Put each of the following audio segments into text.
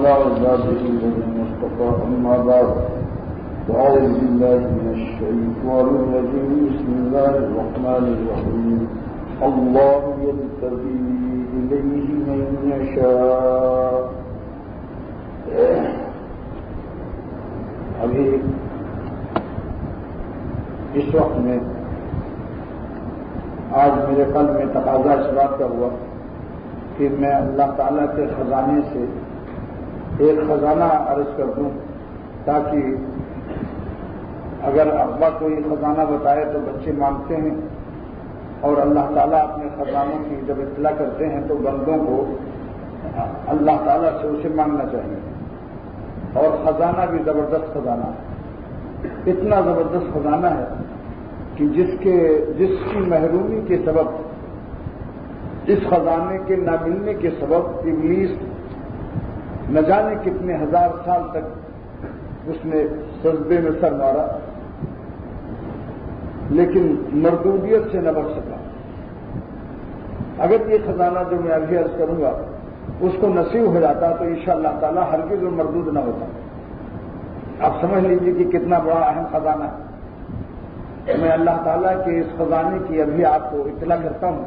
على عباده الذين اصطفى أما بعد فأعوذ بالله من الشيطان الرجيم بسم الله الرحمن الرحيم الله يجتبي إليه من يشاء. ابھی اس وقت میں آج میرے قلب میں تقاضا اس بات کا ہوا کہ میں اللہ تعالیٰ کے خزانے سے ایک خزانہ عرض کر دوں، تاکہ اگر ابا کوئی خزانہ بتائے تو بچے مانگتے ہیں، اور اللہ تعالیٰ اپنے خزانوں کی جب اطلاع کرتے ہیں تو بندوں کو اللہ تعالیٰ سے اسے مانگنا چاہیے. اور خزانہ بھی زبردست خزانہ ہے، اتنا زبردست خزانہ ہے کہ جس کی محرومی کے سبب، اس خزانے کے نہ ملنے کے سبب ابلیس نہ جانے کتنے ہزار سال تک اس نے سجدے میں سر مارا، لیکن مردودیت سے نہ بچ سکا. اگر یہ خزانہ جو میں ابھی عرض کروں گا اس کو نصیب ہو جاتا تو انشاءاللہ تعالیٰ ہرگز وہ مردود نہ ہوتا. آپ سمجھ لیجیے کہ کتنا بڑا اہم خزانہ ہے. میں اللہ تعالیٰ کے اس خزانے کی ابھی آپ کو اطلاع کرتا ہوں،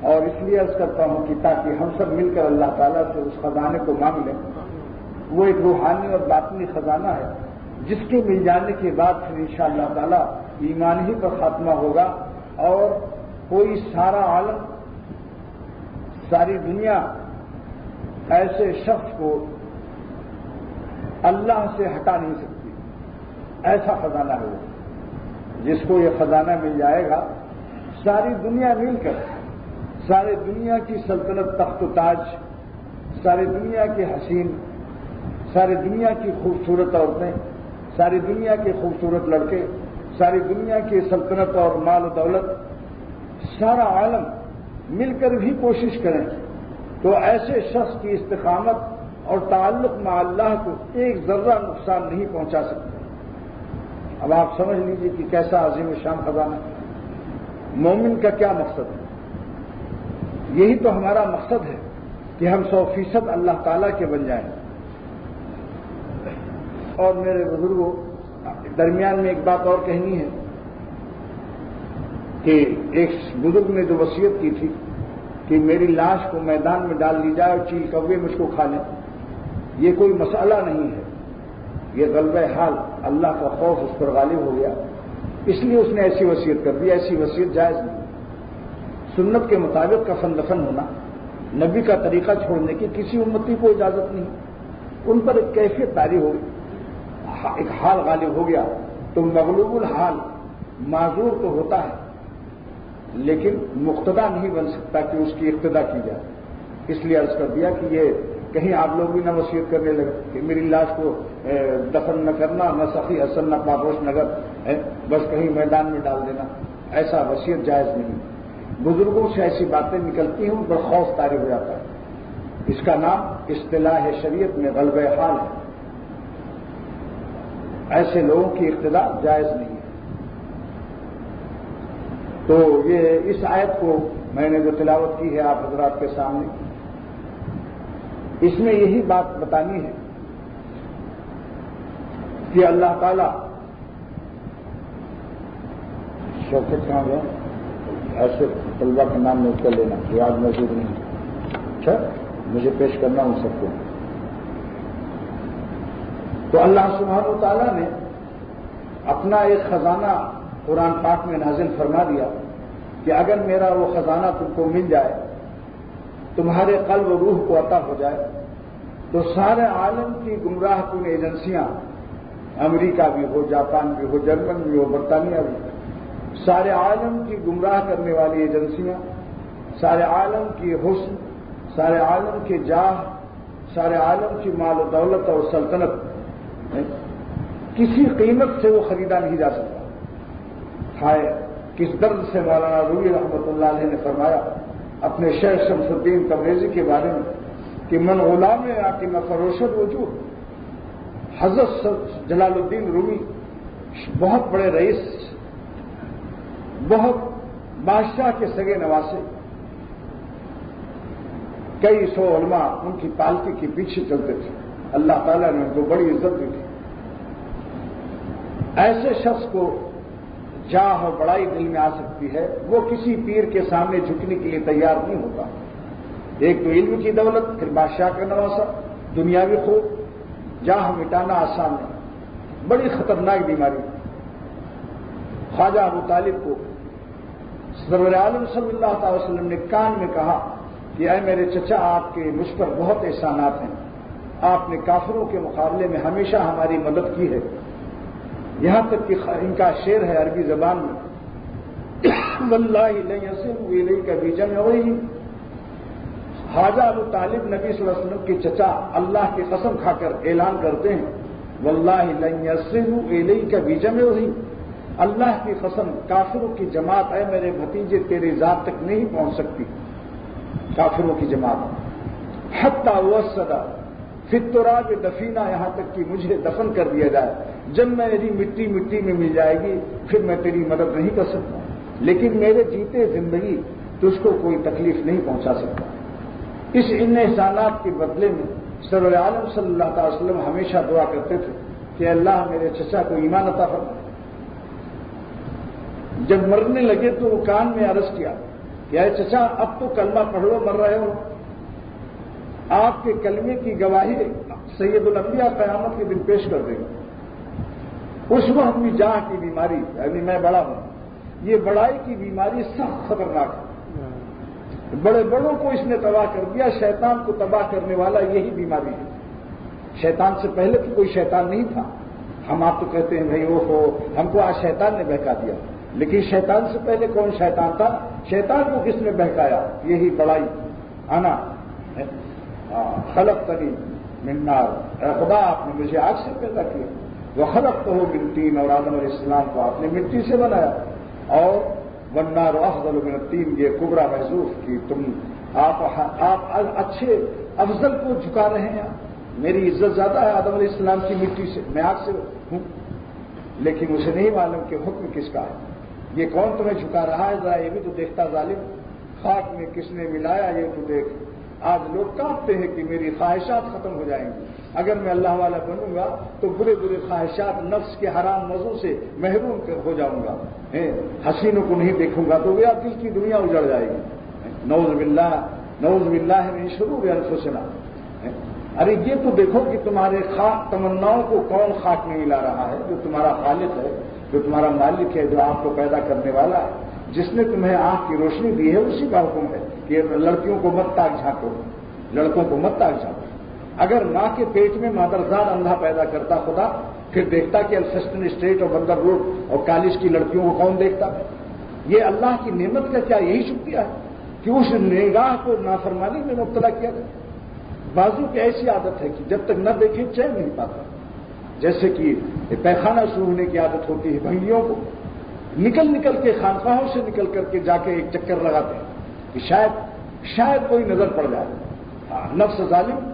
اور اس لیے عرض کرتا ہوں کہ تاکہ ہم سب مل کر اللہ تعالیٰ سے اس خزانے کو مانگ لیں. وہ ایک روحانی اور باطنی خزانہ ہے جس کے مل جانے کے بعد پھر انشاءاللہ تعالیٰ ایمان ہی پر خاتمہ ہوگا، اور کوئی سارا عالم، ساری دنیا ایسے شخص کو اللہ سے ہٹا نہیں سکتی. ایسا خزانہ ہے وہ. جس کو یہ خزانہ مل جائے گا، ساری دنیا مل کر ساری دنیا کی سلطنت، تخت و تاج، ساری دنیا کے حسین، ساری دنیا کی خوبصورت عورتیں، ساری دنیا کے خوبصورت لڑکے، ساری دنیا کی سلطنت اور مال و دولت، سارا عالم مل کر بھی کوشش کریں تو ایسے شخص کی استقامت اور تعلق مع اللہ کو ایک ذرہ نقصان نہیں پہنچا سکتے. اب آپ سمجھ لیجیے کہ کیسا عظیم شان خزانہ. مومن کا کیا مقصد ہے؟ یہی تو ہمارا مقصد ہے کہ ہم 100% اللہ تعالیٰ کے بن جائیں. اور میرے بزرگوں، درمیان میں ایک بات اور کہنی ہے کہ ایک بزرگ نے جو وصیت کی تھی کہ میری لاش کو میدان میں ڈال دی جائے اور چیل کوے مجھ کو کھا لیں، یہ کوئی مسئلہ نہیں ہے. یہ غلبہ حال، اللہ کا خوف اس پر غالب ہو گیا، اس لیے اس نے ایسی وصیت کر دی. ایسی وصیت جائز نہیں. سنت کے مطابق کفن دفن ہونا، نبی کا طریقہ چھوڑنے کی کسی امتی کو اجازت نہیں. ان پر ایک کیفیت طاری ہو گئی، ایک حال غالب ہو گیا تو مغلوب الحال معذور تو ہوتا ہے لیکن مقتدا نہیں بن سکتا کہ اس کی اقتدا کی جائے. اس لیے عرض کر دیا کہ یہ کہیں آپ لوگ بھی نہ وصیت کرنے لگے کہ میری لاش کو دفن نہ کرنا، نہ سخی حسن نہ پاپوش نگر، بس کہیں میدان میں ڈال دینا. ایسا وصیت جائز نہیں. بزرگوں سے ایسی باتیں نکلتی ہیں، ان پر خوف طاری ہو جاتا ہے. اس کا نام اصطلاح شریعت میں غلبہ حال ہے. ایسے لوگوں کی اقتدا جائز نہیں ہے. تو یہ اس آیت کو میں نے جو تلاوت کی ہے آپ حضرات کے سامنے، اس میں یہی بات بتانی ہے کہ اللہ تعالیٰ شوکت کہاں گئے، ایسے طلبا کا نام نوٹ کر لینا جو آج موجود نہیں. اچھا، مجھے پیش کرنا ان سب کو. تو اللہ سبحانہ و تعالیٰ نے اپنا ایک خزانہ قرآن پاک میں نازل فرما دیا کہ اگر میرا وہ خزانہ تم کو مل جائے، تمہارے قلب و روح کو عطا ہو جائے، تو سارے عالم کی گمراہ کن ایجنسیاں، امریکہ بھی ہو، جاپان بھی ہو، جرمن بھی ہو، برطانیہ بھی، سارے عالم کی گمراہ کرنے والی ایجنسیاں، سارے عالم کی حسن، سارے عالم کے جاہ، سارے عالم کی مال و دولت اور سلطنت کسی قیمت سے وہ خریدا نہیں جا سکتا. ہائے کس درد سے مولانا رومی رحمۃ اللہ علیہ نے فرمایا اپنے شیخ شمس الدین تبریزی کے بارے میں کہ من غلام آکم فروشد وجود. حضرت جلال الدین رومی بہت بڑے رئیس، بہت بادشاہ کے سگے نواسے، کئی سو علماء ان کی پالکی کے پیچھے چلتے تھے. اللہ تعالیٰ نے ان کو بڑی عزت دی تھی. ایسے شخص کو جاہ اور بڑائی دل میں آ سکتی ہے، وہ کسی پیر کے سامنے جھکنے کے لیے تیار نہیں ہوتا. ایک تو علم کی دولت، پھر بادشاہ کا نواسا، دنیاوی خوب، جاہ مٹانا آسان نہیں، بڑی خطرناک بیماری. خواجہ ابو طالب کو سرور عالم صلی اللہ تعالی وسلم نے کان میں کہا کہ اے میرے چچا، آپ کے مجھ پر بہت احسانات ہیں، آپ نے کافروں کے مقابلے میں ہمیشہ ہماری مدد کی ہے. یہاں تک کہ ان کا شعر ہے عربی زبان میں، واللہ لن یصلوا الیک بجمعہم. خواجہ ابو طالب نبی صلی اللہ علیہ وسلم کے چچا اللہ کی قسم کھا کر اعلان کرتے ہیں، واللہ لن یصلوا الیک بجمعہم، اللہ کی قسم کافروں کی جماعت اے میرے بھتیجے تیری ذات تک نہیں پہنچ سکتی. کافروں کی جماعت حتی وسد فی التراب دفینا، یہاں تک کہ مجھے دفن کر دیا جائے. جب میری مٹی میں مل جائے گی پھر میں تیری مدد نہیں کر سکتا، لیکن میرے جیتے زندگی تجھ کو کوئی تکلیف نہیں پہنچا سکتا. اس ان احسانات کے بدلے میں سرور عالم صلی اللہ تعالی وسلم ہمیشہ دعا کرتے تھے کہ اللہ میرے چچا کو ایمان عطا فرما. جب مرنے لگے تو وہ کان میں عرض کیا کہ اے چچا، اب تو کلمہ پڑھ لو، مر رہے ہو. آپ کے کلمے کی گواہی سید الانبیاء قیامت کے دن پیش کر دے گا. اس وقت بھی جاہ کی بیماری، یعنی میں بڑا ہوں، یہ بڑائی کی بیماری سخت خطرناک ہے. بڑے بڑوں کو اس نے تباہ کر دیا. شیطان کو تباہ کرنے والا یہی بیماری ہے. شیطان سے پہلے تو کوئی شیطان نہیں تھا. ہم آپ تو کہتے ہیں بھائی وہ ہم کو آج شیطان نے بہکا دیا، لیکن شیطان سے پہلے کون شیطان تھا؟ شیطان کو کس نے بہکایا؟ یہی بڑائی. انا خلقتنی من نار، اے خدا آپ نے مجھے آگ سے پیدا کیا. وخلقتہ من طین، اور آدم علیہ السلام کو آپ نے مٹی سے بنایا. اور والنار افضل من الطین، یہ کبرا محذوف کی آپ اچھے افضل کو جھکا رہے ہیں. میری عزت زیادہ ہے آدم علیہ السلام کی مٹی سے، میں آگ سے ہوں. لیکن اسے نہیں معلوم کہ حکم کس کا ہے. یہ کون تمہیں جھکا رہا ہے؟ ذرا یہ بھی تو دیکھتا ظالم. خاک میں کس نے ملایا یہ تو دیکھ. آج لوگ کانپتے ہیں کہ میری خواہشات ختم ہو جائیں گی. اگر میں اللہ والا بنوں گا تو برے برے خواہشات، نفس کے حرام مزوں سے محروم ہو جاؤں گا. حسینوں کو نہیں دیکھوں گا تو میرا دل کی دنیا اجڑ جائے گی. نعوذ باللہ من شرور انفسنا. ارے یہ تو دیکھو کہ تمہارے تمناؤں کو کون خاک میں ملا رہا ہے؟ جو تمہارا خالق ہے، جو تمہارا مالک ہے، جو آپ کو پیدا کرنے والا ہے، جس نے تمہیں آنکھ کی روشنی دی ہے، اسی کا حکم ہے کہ لڑکیوں کو مت تاک جھانکو، لڑکوں کو مت تاک جھانکو. اگر ماں کے پیٹ میں مادرزاد اندھا پیدا کرتا خدا، پھر دیکھتا کہ الفسٹن اسٹریٹ اور بندر روڈ اور کالج کی لڑکیوں کو کون دیکھتا؟ یہ اللہ کی نعمت کا کیا یہی شکریہ ہے کہ اس نگاہ کو نافرمانی میں مبتلا کیا گیا؟ بازو کی ایسی عادت ہے کہ جب تک نہ دیکھے چین نہیں پاتا. جیسے کہ پیخانہ شروع ہونے کی عادت ہوتی ہے بھنگیوں کو، نکل کے خانقاہوں سے نکل کر کے جا کے ایک چکر لگاتے ہیں کہ شاید کوئی نظر پڑ جائے. نفس ظالم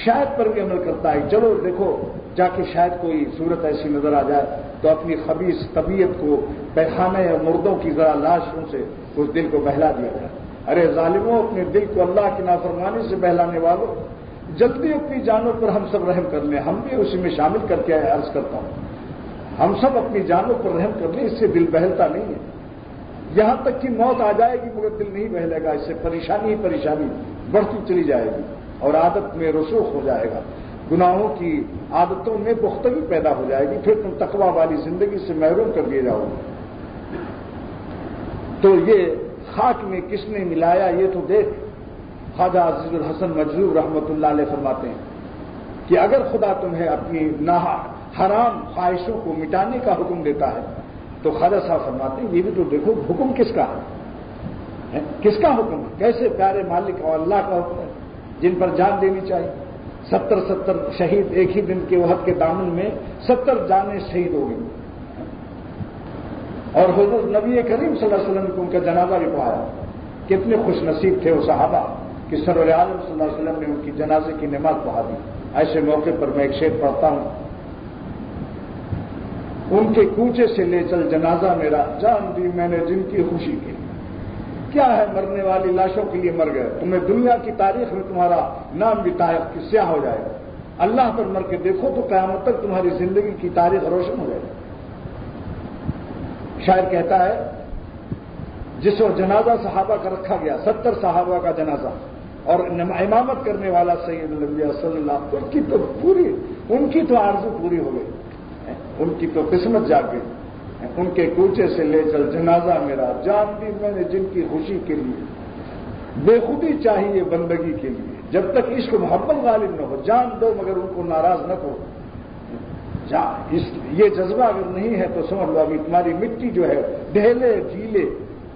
شاید پر بھی عمل کرتا ہے. چلو دیکھو جا کے شاید کوئی صورت ایسی نظر آ جائے تو اپنی خبیث طبیعت کو پیخانے یا مردوں کی ذرا لاشوں سے اس دل کو بہلا دیا جائے. ارے ظالموں، اپنے دل کو اللہ کی نافرمانی سے بہلانے والوں، جلدی اپنی جانوں پر ہم سب رحم کر لیں. ہم بھی اسی میں شامل کر کے عرض کرتا ہوں، ہم سب اپنی جانوں پر رحم کر لیں. اس سے دل بہلتا نہیں ہے. یہاں تک کہ موت آ جائے گی مگر دل نہیں بہلے گا. اس سے پریشانی بڑھتی چلی جائے گی اور عادت میں رسوخ ہو جائے گا. گناہوں کی عادتوں میں پختگی پیدا ہو جائے گی. پھر تم تقویٰ والی زندگی سے محروم کر دیے جاؤ گے. تو یہ خاک میں کس نے ملایا یہ تو دیکھ. خواجہ عزیز الحسن مجذوب رحمۃ اللہ علیہ فرماتے ہیں کہ اگر خدا تمہیں اپنی حرام خواہشوں کو مٹانے کا حکم دیتا ہے تو خواجہ صاحب فرماتے ہیں یہ بھی تو دیکھو حکم کس کا ہے، کس کا حکم ہے؟ کیسے پیارے مالک اور اللہ کا حکم ہے جن پر جان دینی چاہیے. 70 شہید ایک ہی دن کے وحد کے دامن میں 70 جانیں شہید ہو گئی. اور حضرت نبی کریم صلی اللہ علیہ وسلم کو ان کا جنازہ بھی پڑھایا. کتنے خوش نصیب تھے وہ صحابہ کہ سرور عالم صلی اللہ علیہ وسلم نے ان کی جنازے کی نماز پڑھا دی. ایسے موقع پر میں ایک شعر پڑھتا ہوں، ان کے کوچے سے لے چل جنازہ میرا، جان دی میں نے جن کی خوشی کی. کیا ہے مرنے والی لاشوں کے لیے مر گئے، تمہیں دنیا کی تاریخ میں تمہارا نام بھی سیاہ ہو جائے گا. اللہ پر مر کے دیکھو تو قیامت تک تمہاری زندگی کی تاریخ روشن ہو جائے گی۔ شاعر کہتا ہے جس وقت جنازہ صحابہ کا رکھا گیا، 70 صحابہ کا جنازہ، اور امامت کرنے والا سید الانبیاء صلی اللہ علیہ وسلم، ان کی تو آرزو پوری ہو گئی، ان کی تو قسمت جاگ گئی۔ ان کے کوچے سے لے چل جنازہ میرا، جان دی میں نے جن کی خوشی کے لیے، بے خودی چاہیے بندگی کے لیے، جب تک عشق محبت غالب نہ ہو، جان دو مگر ان کو ناراض نہ کرو۔ یہ جذبہ اگر نہیں ہے تو سمجھ لو ابھی تمہاری مٹی جو ہے ڈھیلے ڈھیلے،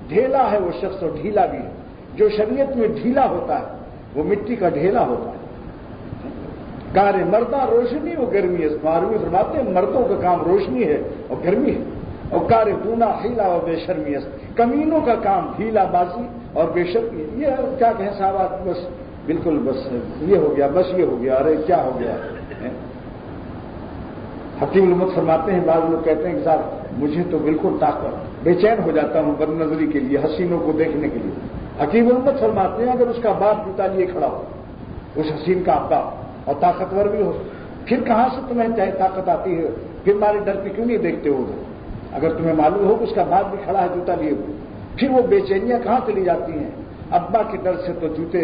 ڈھیلا ہے وہ شخص اور ڈھیلا بھی ہے۔ جو شریعت میں ڈھیلا ہوتا ہے وہ مٹی کا ڈھیلا ہوتا ہے۔ کار مردہ روشنی و گرمی ہے، معروی فرماتے ہیں مردوں کا کام روشنی ہے اور گرمی ہے، اور کار دونا ہیلا و بے شرمی ہے، کمینوں کا کام ہیلا بازی اور بے شرمی ہے۔ یہ کیا کہیں صاحب، بس بالکل بس یہ ہو گیا، بس یہ ہو گیا، ارے کیا ہو گیا۔ حکیم الامت فرماتے ہیں، بعض لوگ کہتے ہیں کہ صاحب مجھے تو بالکل طاقت، بے چین ہو جاتا ہوں بد نظری کے لیے، حسینوں کو دیکھنے کے لیے۔ حکیم الامت فرماتے ہیں اگر اس کا باپ جوتا لیے کھڑا ہو، اس حسین کا باپ، اور طاقتور بھی ہو، پھر کہاں سے تمہیں چاہے طاقت آتی ہے؟ پھر ہمارے ڈر پہ کیوں نہیں دیکھتے ہو؟ اگر تمہیں معلوم ہو کہ اس کا باپ بھی کھڑا ہے جوتا لیے ہوئے، پھر وہ بے چینیاں کہاں چلی جاتی ہیں؟ ابا کے ڈر سے تو جوتے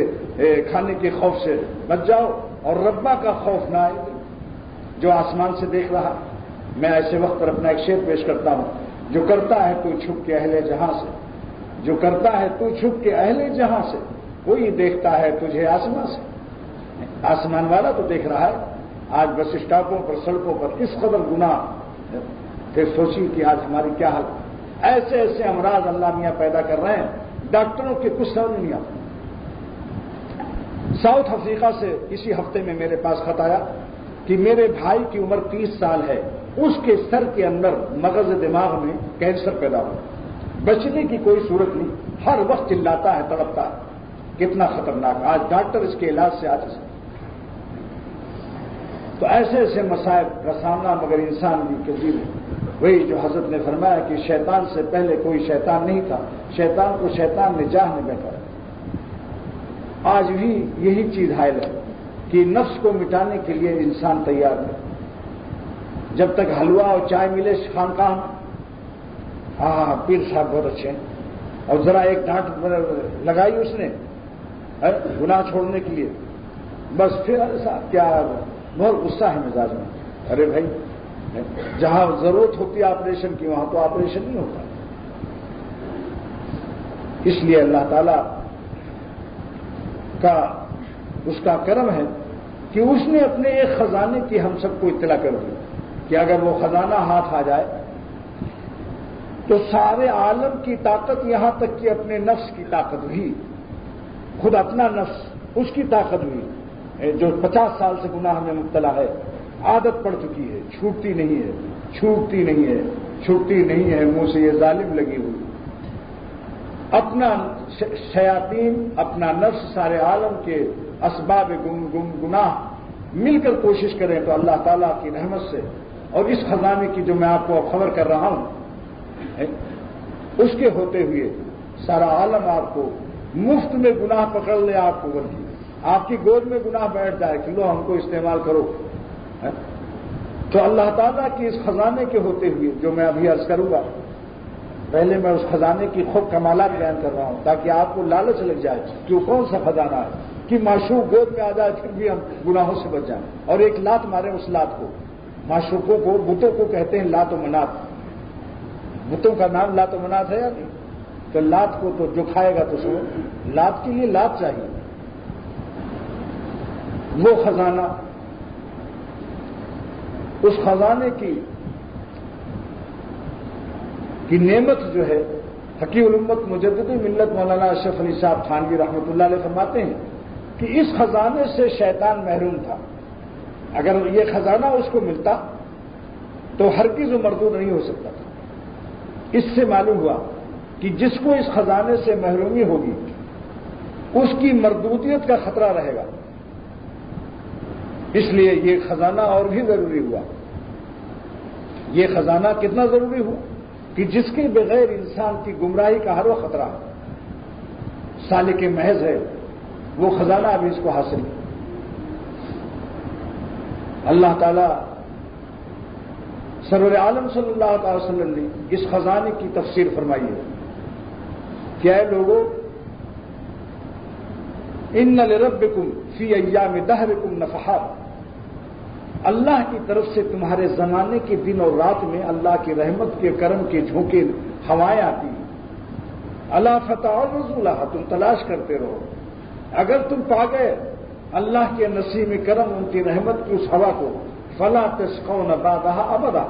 کھانے کے خوف سے بچ جاؤ، اور ربا کا خوف نہ آئے جو آسمان سے دیکھ رہا۔ میں ایسے وقت پر اپنا ایک شعر پیش کرتا ہوں، جو کرتا ہے تو چھپ کے اہل جہاں سے، جو کرتا ہے تو چھپ کے اہل جہاں سے، کوئی دیکھتا ہے تجھے آسمان سے۔ آسمان والا تو دیکھ رہا ہے، آج بس اسٹاپوں پر، سڑکوں پر اس قدر گناہ، پھر سوچیے کہ آج ہماری کیا حال۔ ایسے ایسے امراض اللہ میاں پیدا کر رہے ہیں، ڈاکٹروں کے کچھ سمجھ نہیں آتا۔ ساؤتھ افریقہ سے اسی ہفتے میں میرے پاس خط آیا کہ میرے بھائی کی عمر 30 سال ہے، اس کے سر کے اندر مغز دماغ میں کینسر پیدا ہوا، بچنے کی کوئی صورت نہیں، ہر وقت چلاتا ہے، تڑپتا ہے۔ کتنا خطرناک، آج ڈاکٹر اس کے علاج سے عاجز ہے۔ تو ایسے ایسے مسائل کا سامنا مگر انسان بھی کثیر ہے۔ وہی جو حضرت نے فرمایا کہ شیطان سے پہلے کوئی شیطان نہیں تھا، شیطان کو شیطان نے جاہ میں بیٹھا ہے۔ آج بھی یہی چیز حائل ہے کہ نفس کو مٹانے کے لیے انسان تیار ہے۔ جب تک حلوہ اور چائے ملے خانقاہ میں، ہاں پیر صاحب بہت اچھے ہیں، اور ذرا ایک ڈانٹ لگائی اس نے گناہ چھوڑنے کے لیے، بس پھر صاحب کیا بہت غصہ ہے مزاج میں۔ ارے بھائی جہاں ضرورت ہوتی ہے آپریشن کی وہاں تو آپریشن نہیں ہوتا۔ اس لیے اللہ تعالی کا اس کا کرم ہے کہ اس نے اپنے ایک خزانے کی ہم سب کو اطلاع کر دی کہ اگر وہ خزانہ ہاتھ آ جائے تو سارے عالم کی طاقت، یہاں تک کہ اپنے نفس کی طاقت بھی، خود اپنا نفس اس کی طاقت بھی، جو 50 سال سے گناہ میں مبتلا ہے، عادت پڑ چکی ہے، چھوٹتی نہیں ہے، چھوٹتی نہیں ہے، چھوٹتی نہیں ہے، منہ سے یہ ظالم لگی ہوئی، اپنا شیاطین، اپنا نفس، سارے عالم کے اسباب گناہ مل کر کوشش کریں تو اللہ تعالیٰ کی رحمت سے اور اس خزانے کی جو میں آپ کو خبر کر رہا ہوں اس کے ہوتے ہوئے سارا عالم آپ کو مفت میں گناہ پکڑ لے، آپ کو بلکہ آپ کی گود میں گناہ بیٹھ جائے کہ لو ہم کو استعمال کرو، تو اللہ تعالیٰ کی اس خزانے کے ہوتے ہوئے جو میں ابھی عرض کروں گا، پہلے میں اس خزانے کی خوب کمالات بیان کر رہا ہوں تاکہ آپ کو لالچ لگ جائے کہ وہ کون سا خزانہ ہے کہ معشوق گود میں آ جائے پھر بھی ہم گناہوں سے بچ جائیں اور ایک لات مارے اس لات کو۔ معشوقوں کو، بتوں کو کہتے ہیں لات و منات، بتوں کا نام لات و منات ہے یا نہیں؟ تو لات کو تو جو کھائے گا تو سو لات کے لیے لات چاہیے۔ وہ خزانہ، اس خزانے کی نعمت جو ہے، حکیم الامت مجدد ملت مولانا اشرف علی صاحب تھانوی رحمۃ اللہ علیہ فرماتے ہیں کہ اس خزانے سے شیطان محروم تھا، اگر یہ خزانہ اس کو ملتا تو ہرگز وہ مردود نہیں ہو سکتا تھا۔ اس سے معلوم ہوا کہ جس کو اس خزانے سے محرومی ہوگی اس کی مردودیت کا خطرہ رہے گا، اس لیے یہ خزانہ اور بھی ضروری ہوا۔ یہ خزانہ کتنا ضروری ہوا کہ جس کے بغیر انسان کی گمراہی کا ہر وقت خطرہ ہے، سالک محض ہے، وہ خزانہ ابھی اس کو حاصل ہے۔ اللہ تعالیٰ سرور عالم صلی اللہ علیہ وسلم نے اس خزانے کی تفسیر فرمائی ہے کہ اے لوگوں، ان لربکم فی ایام دہرکم نفحات، اللہ کی طرف سے تمہارے زمانے کے دن اور رات میں اللہ کی رحمت کے کرم کے جھونکے ہوائیں آتی ہیں۔ الا فتعرضوا لها، تم تلاش کرتے رہو، اگر تم پا گئے اللہ کے نسیم کرم ان کی رحمت کی اس ہوا کو، فلا تسقون بعدها ابدا،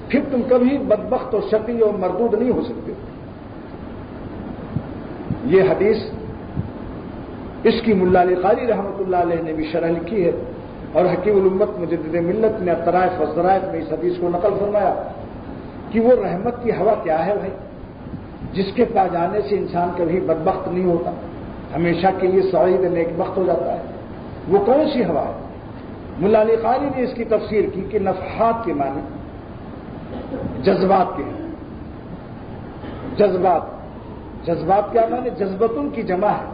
پھر تم کبھی بدبخت اور شقی اور مردود نہیں ہو سکتے۔ یہ حدیث اس کی ملا علی قاری رحمۃ اللہ علیہ نے بھی شرح لکھی ہے، اور حکیم الامت مجدد ملت نے طرائف و ذرائف میں اس حدیث کو نقل فرمایا کہ وہ رحمت کی ہوا کیا ہے بھائی، جس کے پا جانے سے انسان کبھی بدبخت نہیں ہوتا، ہمیشہ کے لیے سعید نیک بخت ہو جاتا ہے۔ وہ کون سی ہوا ہے؟ ملا علی قاری نے اس کی تفسیر کی کہ نفحات کے معنی جذبات کے ہیں۔ جذبات کیا معنی؟ جذبتن کی جمع ہے،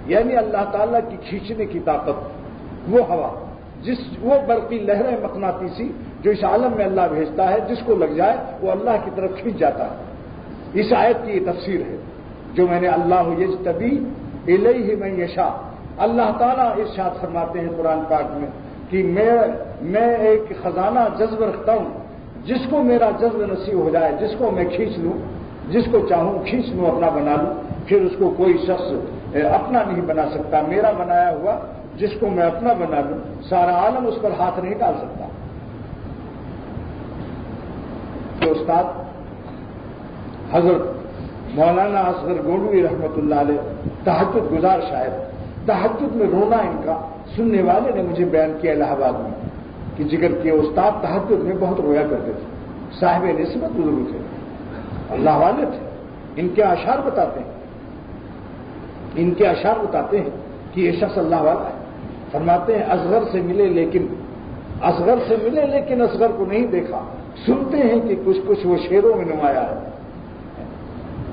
یعنی اللہ تعالیٰ کی کھینچنے کی طاقت، وہ ہوا، وہ برقی لہریں مقناطیسی جو اس عالم میں اللہ بھیجتا ہے، جس کو لگ جائے وہ اللہ کی طرف کھینچ جاتا ہے۔ اس آیت کی یہ تفسیر ہے جو میں نے اللہ یجتبی الیہ من یشاء، اللہ تعالیٰ ارشاد فرماتے ہیں قرآن پاک میں کہ میں ایک خزانہ جذب رکھتا ہوں، جس کو میرا جذب نصیب ہو جائے، جس کو میں کھینچ لوں، جس کو چاہوں کھینچ لوں، اپنا بنا لوں، پھر اس کو کوئی شخص اپنا نہیں بنا سکتا۔ میرا بنایا ہوا جس کو میں اپنا بنا لوں، سارا عالم اس پر ہاتھ نہیں ڈال سکتا۔ تو استاد حضرت مولانا اصغر گونڈوی رحمۃ اللہ علیہ تہجد گزار شاعر، تہجد میں رونا ان کا سننے والے نے مجھے بیان کیا الہ آباد میں کہ جگر کے استاد تہجد میں بہت رویا کرتے تھے، صاحب نسبت بزرگ تھے، اللہ والے تھے۔ ان کے اشعار بتاتے ہیں کہ یہ شخص اللہ والا ہے۔ فرماتے ہیں اصغر سے ملے لیکن اصغر کو نہیں دیکھا، سنتے ہیں کہ کچھ کچھ وہ شعروں میں نمایا ہے۔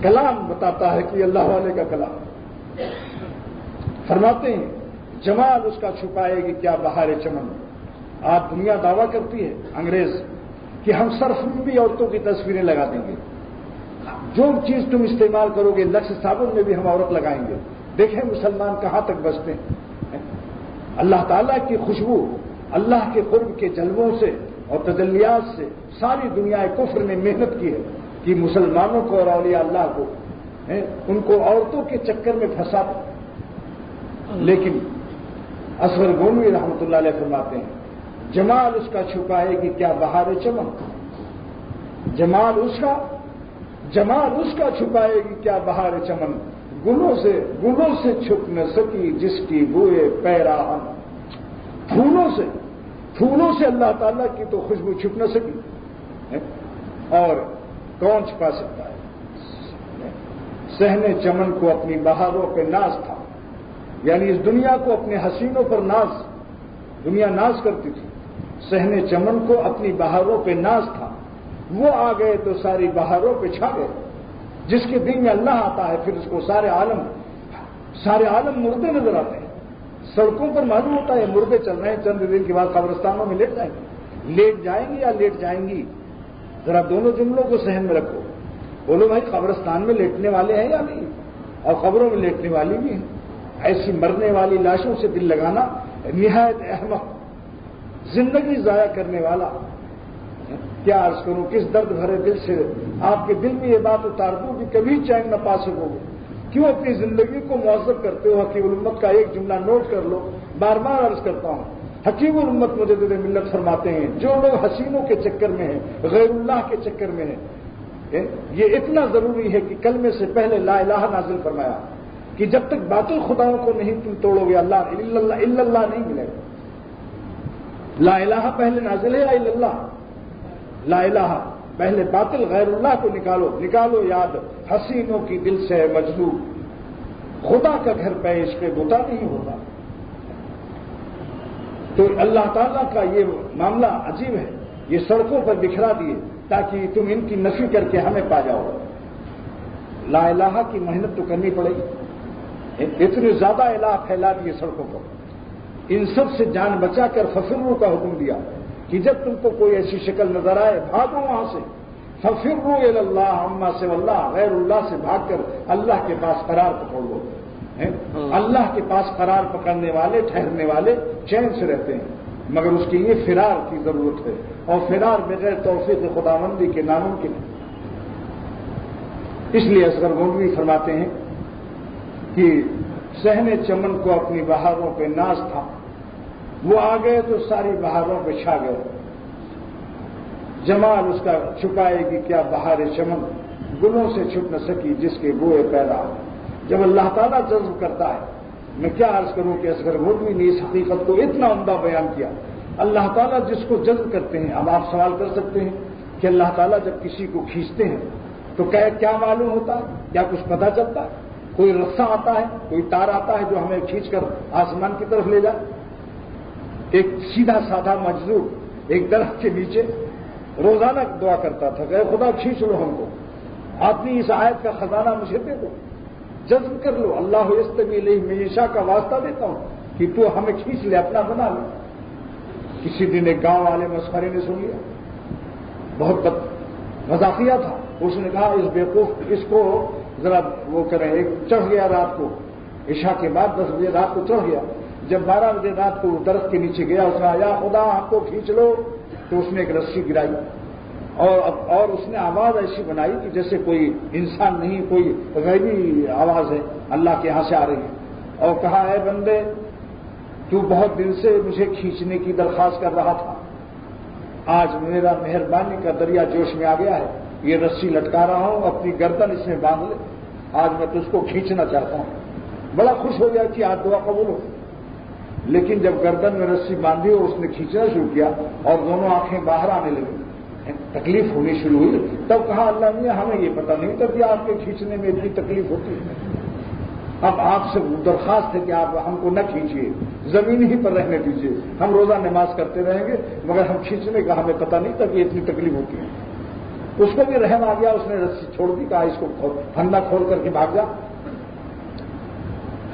کلام بتاتا ہے کہ اللہ والے کا کلام۔ فرماتے ہیں جمال اس کا چھپائے گی کیا بہار چمن، آج دنیا دعویٰ کرتی ہے انگریز کہ ہم صرف بھی عورتوں کی تصویریں لگا دیں گے، جو چیز تم استعمال کرو گے لکس صابن میں بھی ہم عورت لگائیں گے۔ دیکھیں مسلمان کہاں تک بچتے ہیں۔ اللہ تعالیٰ کی خوشبو، اللہ کے قرب کے جلووں سے اور تجلیات سے ساری دنیا کفر نے محنت کی ہے کہ مسلمانوں کو اور اولیاء اللہ کو ان کو عورتوں کے چکر میں پھنسا دے۔ لیکن اصغر گونڈوی رحمۃ اللہ علیہ فرماتے ہیں جمال اس کا چھپائے گی کیا بہار چمن، جمال اس کا چھپائے گی کیا بہار چمن، گلوں سے چھپ نہ سکی جس کی بوئے پیراہن، پھولوں سے اللہ تعالیٰ کی تو خوشبو چھپ نہ سکی، اور کون چھپا سکتا ہے؟ صحن چمن کو اپنی بہاروں پہ ناز تھا، یعنی اس دنیا کو اپنے حسینوں پر دنیا ناز کرتی تھی۔ صحن چمن کو اپنی بہاروں پہ ناز تھا، وہ آ گئے تو ساری بہاروں پہ چھا گئے۔ جس کے دل میں اللہ آتا ہے پھر اس کو سارے عالم مردے نظر آتے ہیں۔ سڑکوں پر معلوم ہوتا ہے مردے چل رہے ہیں، چند دن کے بعد قبرستانوں میں لیٹ جائیں گے یا لیٹ جائیں گی؟ ذرا دونوں جملوں کو ذہن میں رکھو، بولو بھائی قبرستان میں لیٹنے والے ہیں یا نہیں، اور قبروں میں لیٹنے والی بھی ہیں۔ ایسی مرنے والی لاشوں سے دل لگانا نہایت احمق، زندگی ضائع کرنے والا۔ کیا عرض کروں، کس درد بھرے دل سے آپ کے دل میں یہ بات اتار دوں کہ کبھی چین نہ پا سکو گے؟ کیوں اپنی زندگی کو معذب کرتے ہو؟ حکیم الامت کا ایک جملہ نوٹ کر لو، بار بار عرض کرتا ہوں، حکیم الامت مجدد ملت فرماتے ہیں جو لوگ حسینوں کے چکر میں ہیں، غیر اللہ کے چکر میں ہیں، یہ اتنا ضروری ہے کہ کلمے سے پہلے لا الہ نازل فرمایا کہ جب تک باطل خداؤں کو نہیں تم توڑو گے اللہ اللہ نہیں ملے گا۔ لا الہ پہلے نازل ہے یا الا اللہ؟ لا الہ پہلے باطل غیر اللہ کو نکالو یاد، حسینوں کی دل سے مجذوب، خدا کا گھر پہ عشق بتا نہیں ہوتا۔ تو اللہ تعالیٰ کا یہ معاملہ عجیب ہے، یہ سڑکوں پر بکھرا دیے تاکہ تم ان کی نفی کر کے ہمیں پا جاؤ۔ لا الہ کی محنت تو کرنی پڑے گی، اتنے زیادہ الہ پھیلا دیے سڑکوں پر، ان سب سے جان بچا کر ففروا کا حکم دیا۔ کہ جب تم کو کوئی ایسی شکل نظر آئے بھاگو وہاں سے، ففروا الی اللہ عما سوى اللہ، غیر اللہ سے بھاگ کر اللہ کے پاس قرار پکڑ لو۔ اللہ کے پاس قرار پکڑنے والے، ٹھہرنے والے چین سے رہتے ہیں، مگر اس کے لیے فرار کی ضرورت ہے، اور فرار بغیر توفیق خداوندی کے ناممکن ہے۔ اس لیے اصغر گنگوی فرماتے ہیں کہ صحن چمن کو اپنی بہاروں پہ ناز تھا، وہ آ گئے تو ساری بہاروں پہ چھا گئے، جمال اس کا چھپائے گی کیا بہار چمن، گلوں سے چھپ نہ سکی جس کے بوئے پیدا۔ جب اللہ تعالیٰ جذب کرتا ہے، میں کیا عرض کروں کہ اصغر گنگوی نے اس حقیقت کو اتنا عمدہ بیان کیا۔ اللہ تعالیٰ جس کو جذب کرتے ہیں، اب آپ سوال کر سکتے ہیں کہ اللہ تعالیٰ جب کسی کو کھینچتے ہیں تو کیا معلوم ہوتا ہے؟ کیا کچھ پتہ چلتا ہے؟ کوئی رسہ آتا ہے، کوئی تار آتا ہے جو ہمیں کھینچ کر آسمان کی طرف لے جائے؟ ایک سیدھا سادہ مجذوب ایک درخت کے نیچے روزانہ دعا کرتا تھا کہ اے خدا کھینچ لو ہم کو، اپنی اس آیت کا خزانہ مجھے دے دو، جذب کر لو۔ اللہ یستوی الیہ من یشاء کا واسطہ دیتا ہوں کہ تو ہمیں کھینچ لے، اپنا بنا لے۔ کسی دن ایک گاؤں والے مسخرے نے سن لیا، بہت مذاقیہ تھا، اس نے کہا اس بیوقوف اس کو ذرا وہ کریں۔ ایک چڑھ گیا رات کو، عشاء کے بعد 10 بجے رات کو چڑھ گیا، جب 12 بجے رات کو درخت کے نیچے گیا، اس نے کہا یا خدا ہم کو کھینچ لو، تو اس نے ایک رسی گرائی اور اس نے آواز ایسی بنائی کہ جیسے کوئی انسان نہیں، کوئی غیبی آواز ہے، اللہ کے یہاں سے آ رہی ہے، اور کہا اے بندے تو بہت دن سے مجھے کھینچنے کی درخواست کر رہا تھا، آج میرا مہربانی کا دریا جوش میں آ گیا ہے، یہ رسی لٹکا رہا ہوں، اپنی گردن اس میں باندھ لے، آج میں تجھ کو کھینچنا چاہتا ہوں۔ بڑا خوش ہو گیا کہ آج دعا قبول ہو، لیکن جب گردن میں رسی باندھی اور اس نے کھینچنا شروع کیا اور دونوں آنکھیں باہر آنے لگی، تکلیف ہونی شروع ہوئی، تب کہا اللہ میاں ہمیں یہ پتہ نہیں تھا کہ آپ کے کھینچنے میں اتنی تکلیف ہوتی ہے، اب آپ سے درخواست ہے کہ آپ ہم کو نہ کھینچیے، زمین ہی پر رہنے دیجیے، ہم روزہ نماز کرتے رہیں گے، مگر ہم کھینچنے کا ہمیں پتہ نہیں تھا کہ اتنی تکلیف ہوتی ہے۔ اس کو بھی رحم آ گیا، اس نے رسی چھوڑ دی، کہا اس کو پھندا کھول کر کے بھاگ جا۔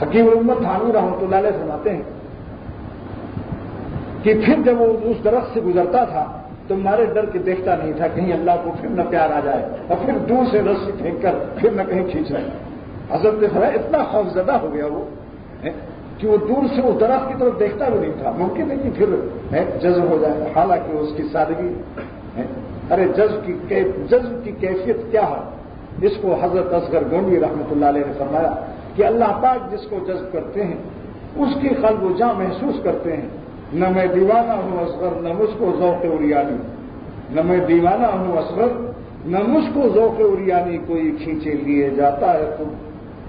حکیم الامت تھانوی رحمۃ اللہ علیہ فرماتے ہیں کہ پھر جب وہ اس درخت سے گزرتا تھا تو مارے ڈر کے دیکھتا نہیں تھا کہیں اللہ کو پھر نہ پیار آ جائے، اور پھر دور سے رسی پھینک کر پھر نہ کہیں کھینچ رہے۔ حضرت نے فرمایا اتنا خوفزدہ ہو گیا وہ کہ وہ دور سے اس درخت کی طرف دیکھتا بھی نہیں تھا، ممکن نہیں پھر جذب ہو جائے، حالانکہ اس کی سادگی ارے جذب کی کیفیت کیا ہے، اس کو حضرت اصغر گنگوی رحمۃ اللہ علیہ نے فرمایا کہ اللہ پاک جس کو جذب کرتے ہیں اس کی قلب و جاں محسوس کرتے ہیں، نہ میں دیوانہ ہوں اصغر نہ مجھ کو ذوق عریانی، نہ میں دیوانہ ہوں اصغر نہ مجھ کو ذوق عریانی، کوئی کھینچے لیے جاتا ہے خود،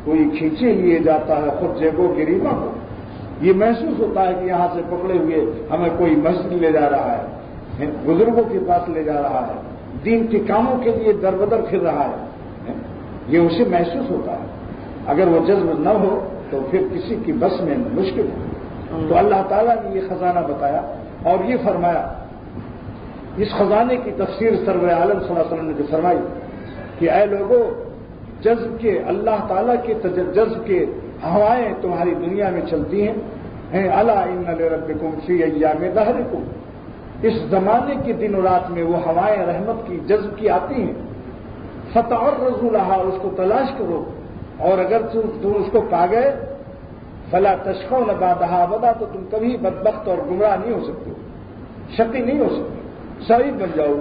کوئی کھینچے لیے جاتا ہے خود جیبوں گریباں کو، یہ محسوس ہوتا ہے کہ یہاں سے پکڑے ہوئے ہمیں کوئی مسجد لے جا رہا ہے، بزرگوں کے پاس لے جا رہا ہے، دین کے کاموں کے لیے در بدر پھر رہا ہے، یہ اسے محسوس ہوتا ہے۔ اگر وہ جذب نہ ہو تو پھر کسی کی بس میں مشکل ہے۔ تو اللہ تعالیٰ نے یہ خزانہ بتایا اور یہ فرمایا، اس خزانے کی تفسیر سرور عالم صلی اللہ علیہ وسلم نے جو فرمائی کہ اے لوگو جذب کے اللہ تعالیٰ کے جذب کے ہوائیں تمہاری دنیا میں چلتی ہیں، الا ان لربکم فی ایام دہرکم، اس زمانے کے دن و رات میں وہ ہوائیں رحمت کی جذب کی آتی ہیں، فتعرضوا لها، اس کو تلاش کرو، اور اگر تم اس کو پا گئے فلا تشقون بعدها ابدا، تو تم کبھی بدبخت اور گمراہ نہیں ہو سکتے، شقی نہیں ہو سکتے، سعید بن جاؤ۔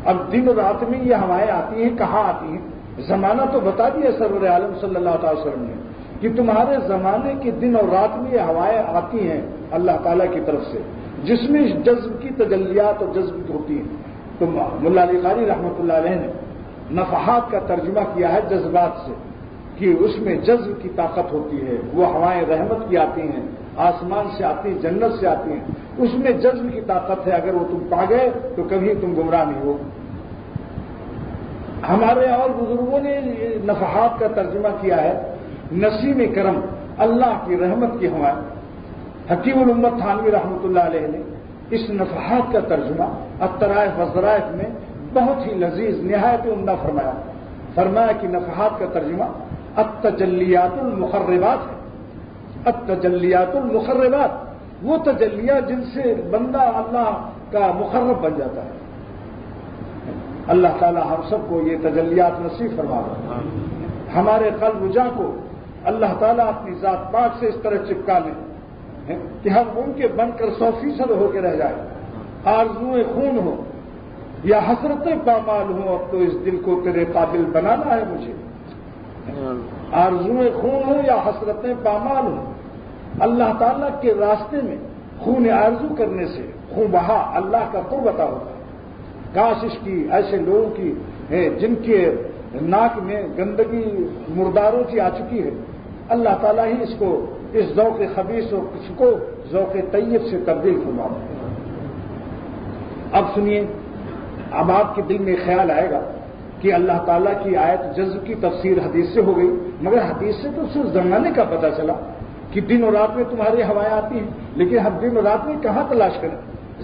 اب دن و رات میں یہ ہوائیں آتی ہیں، کہاں آتی ہیں؟ زمانہ تو بتا دیا سرور عالم صلی اللہ تعالی وسلم نے کہ تمہارے زمانے کے دن اور رات میں یہ ہوائیں آتی ہیں اللہ تعالیٰ کی طرف سے، جس میں جذب کی تجلیات اور جذب ہوتی ہیں۔ تو ملا علی قاری رحمۃ اللہ علیہ نے نفحات کا ترجمہ کیا ہے جذبات سے، کہ اس میں جذب کی طاقت ہوتی ہے، وہ ہوائیں رحمت کی آتی ہیں، آسمان سے آتی ہیں، جنت سے آتی ہیں، اس میں جذب کی طاقت ہے، اگر وہ تم پا گئے تو کبھی تم گمراہ نہیں ہو۔ ہمارے اور بزرگوں نے نفحات کا ترجمہ کیا ہے نسیم کرم، اللہ کی رحمت کی ہوائیں۔ حکیم الامت تھانوی رحمۃ اللہ علیہ نے اس نفحات کا ترجمہ الطرائف والظرائف میں بہت ہی لذیذ نہایت عمدہ فرمایا کہ نفحات کا ترجمہ التجلیات المخربات ہے، التجلیات المخربات، وہ تجلیہ جن سے بندہ اللہ کا مقرب بن جاتا ہے۔ اللہ تعالی ہم سب کو یہ تجلیات نصیب فرما دے، ہمارے قلب جاں کو اللہ تعالیٰ اپنی ذات پاک سے اس طرح چپکا لے کہ ہم ان کے بن کر 100% ہو کے رہ جائیں۔ آرزوئیں خون ہو یا حسرتیں پامال ہوں، اب تو اس دل کو تیرے قابل بنانا ہے مجھے۔ آرزوئیں خون ہوں یا حسرتیں پامال ہوں، اللہ تعالیٰ کے راستے میں خون آرزو کرنے سے خون بہا اللہ کا قرب عطا ہوتا ہے۔ کاش اس کی ایسے لوگوں کی جن کے ناک میں گندگی مرداروں کی آ چکی ہے، اللہ تعالیٰ ہی اس کو اس ذوق خبیث اور کچھ کو ذوق طیب سے تبدیل فرما دے۔ اب سنیے، اب آپ کے دل میں خیال آئے گا کہ اللہ تعالیٰ کی آیت جذب کی تفسیر حدیث سے ہو گئی، مگر حدیث سے تو صرف زمانے کا پتہ چلا کہ دن اور رات میں تمہاری ہوائیں آتی ہیں، لیکن ہم دن اور رات میں کہاں تلاش کریں؟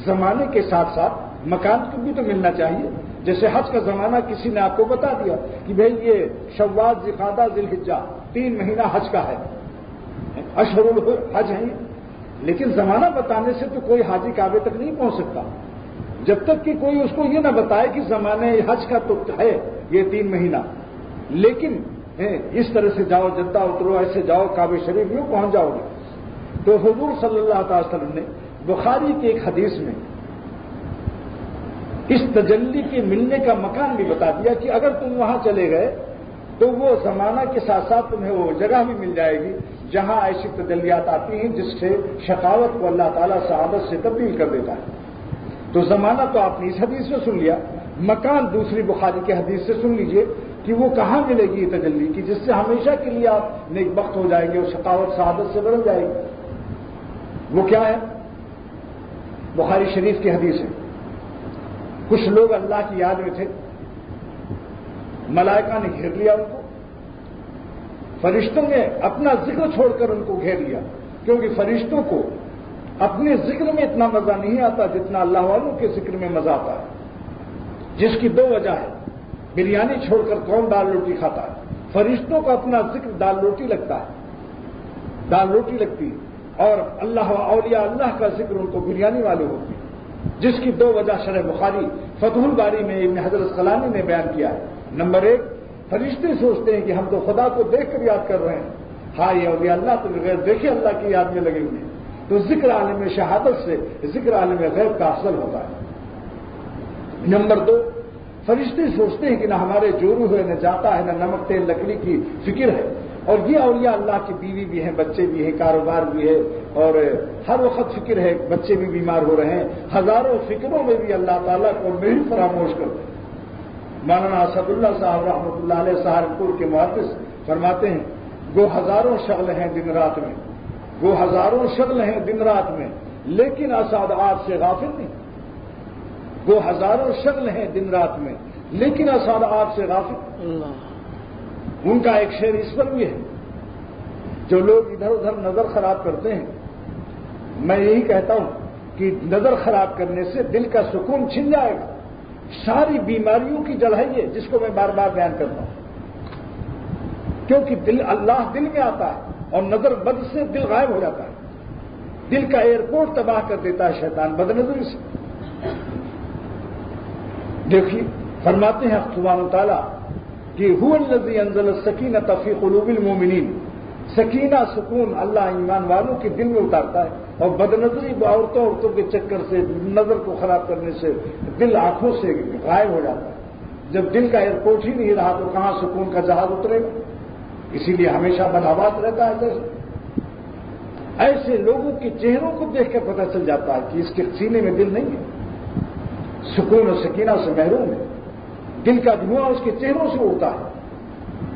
زمانے کے ساتھ ساتھ مکان کو بھی تو ملنا چاہیے۔ جیسے حج کا زمانہ کسی نے آپ کو بتا دیا کہ بھئی یہ شوال، ذوالقعدہ، ذی الحجہ 3 مہینہ حج کا ہے، اشہر الحج ہیں، لیکن زمانہ بتانے سے تو کوئی حاجی کعبے تک نہیں پہنچ سکتا جب تک کہ کوئی اس کو یہ نہ بتائے کہ زمانے حج کا تو ہے یہ 3 مہینہ۔ لیکن اس طرح سے جاؤ، جدہ اترو، ایسے جاؤ کعبہ شریف میں پہنچ جاؤ گے۔ تو حضور صلی اللہ تعالی وسلم نے بخاری کی ایک حدیث میں اس تجلی کے ملنے کا مکان بھی بتا دیا کہ اگر تم وہاں چلے گئے تو وہ زمانہ کے ساتھ ساتھ تمہیں وہ جگہ بھی مل جائے گی جہاں ایسی تجلیات آتی ہیں جس سے شقاوت کو اللہ تعالیٰ سعادت سے تبدیل کر دیتا ہے۔ تو زمانہ تو آپ نے اس حدیث سے سن لیا، مکان دوسری بخاری کے حدیث سے سن لیجئے کہ وہ کہاں ملے گی یہ تجلی کی جس سے ہمیشہ کے لیے آپ نیک بخت ہو جائیں گے اور شقاوت سعادت سے بدل جائے گی۔ وہ کیا ہے؟ بخاری شریف کی حدیث ہے۔ کچھ لوگ اللہ کی یاد میں تھے، ملائکہ نے گھیر لیا ان کو، فرشتوں نے اپنا ذکر چھوڑ کر ان کو گھیر لیا، کیونکہ فرشتوں کو اپنے ذکر میں اتنا مزہ نہیں آتا جتنا اللہ والوں کے ذکر میں مزہ آتا ہے، جس کی 2 وجہ ہے۔ بریانی چھوڑ کر کون دال روٹی کھاتا ہے؟ فرشتوں کو اپنا ذکر دال روٹی لگتا ہے، دال روٹی لگتی ہے، اور اللہ و اولیاء اللہ کا ذکر ان کو بریانی والے ہوتے ہیں، جس کی 2 وجہ شرح بخاری فتح الباری میں ابن حجر اسقلانی نے بیان کیا ہے۔ نمبر 1، فرشتے سوچتے ہیں کہ ہم تو خدا کو دیکھ کر یاد کر رہے ہیں، ہاں یہ اولیاء اللہ تو بغیر دیکھے اللہ کی یاد میں لگے ہوئے ہیں، تو ذکر عالم شہادت سے ذکر عالم غیب کا افضل ہوتا ہے۔ نمبر 2، فرشتے سوچتے ہیں کہ نہ ہمارے جورو ہوئے نہ جاتا ہے، نہ نمک تیل لکڑی کی فکر ہے، اور یہ اولیاء اللہ کی بیوی بھی ہیں، بچے بھی ہیں، کاروبار بھی ہے، اور ہر وقت فکر ہے، بچے بھی بیمار ہو رہے ہیں، ہزاروں فکروں میں بھی اللہ تعالیٰ کو نہیں فراموش کرتے۔ مولانا اسد اللہ صاحب رحمۃ اللہ علیہ سہارنپور کے محدث فرماتے ہیں، وہ ہزاروں شغل ہیں دن رات میں، وہ ہزاروں شغل ہیں دن رات میں، لیکن اسد آپ سے غافل نہیں۔ وہ ہزاروں شغل ہیں دن رات میں، لیکن اسد آپ سے غافل۔ ان کا ایک شعر اس پر بھی ہے، جو لوگ ادھر ادھر نظر خراب کرتے ہیں، میں یہی کہتا ہوں کہ نظر خراب کرنے سے دل کا سکون چھن جائے گا۔ ساری بیماریوں کی جڑ ہے یہ، جس کو میں بار بار بیان کرتا ہوں، کیونکہ دل اللہ دل میں آتا ہے اور نظر بد سے دل غائب ہو جاتا ہے۔ دل کا ایئرپورٹ تباہ کر دیتا ہے شیطان بد نظری سے۔ دیکھیے فرماتے ہیں سبحانہ تعالیٰ کہ هو الذی انزل السکینۃ فی قلوب المؤمنین، سکینہ سکون اللہ ایمان والوں کے دل میں اتارتا ہے، اور بد نظری عورتوں کے چکر سے نظر کو خراب کرنے سے دل آنکھوں سے غائب ہو جاتا ہے۔ جب دل کا ایئرپورٹ ہی نہیں رہا تو کہاں سکون کا جہاز اترے گا؟ اسی لیے ہمیشہ بدحواس رہتا ہے۔ جیسے ایسے لوگوں کے چہروں کو دیکھ کر پتہ چل جاتا ہے کہ اس کے سینے میں دل نہیں ہے، سکون و سکینہ سے محروم ہے، دل کا دھواں اس کے چہروں سے اڑتا ہے۔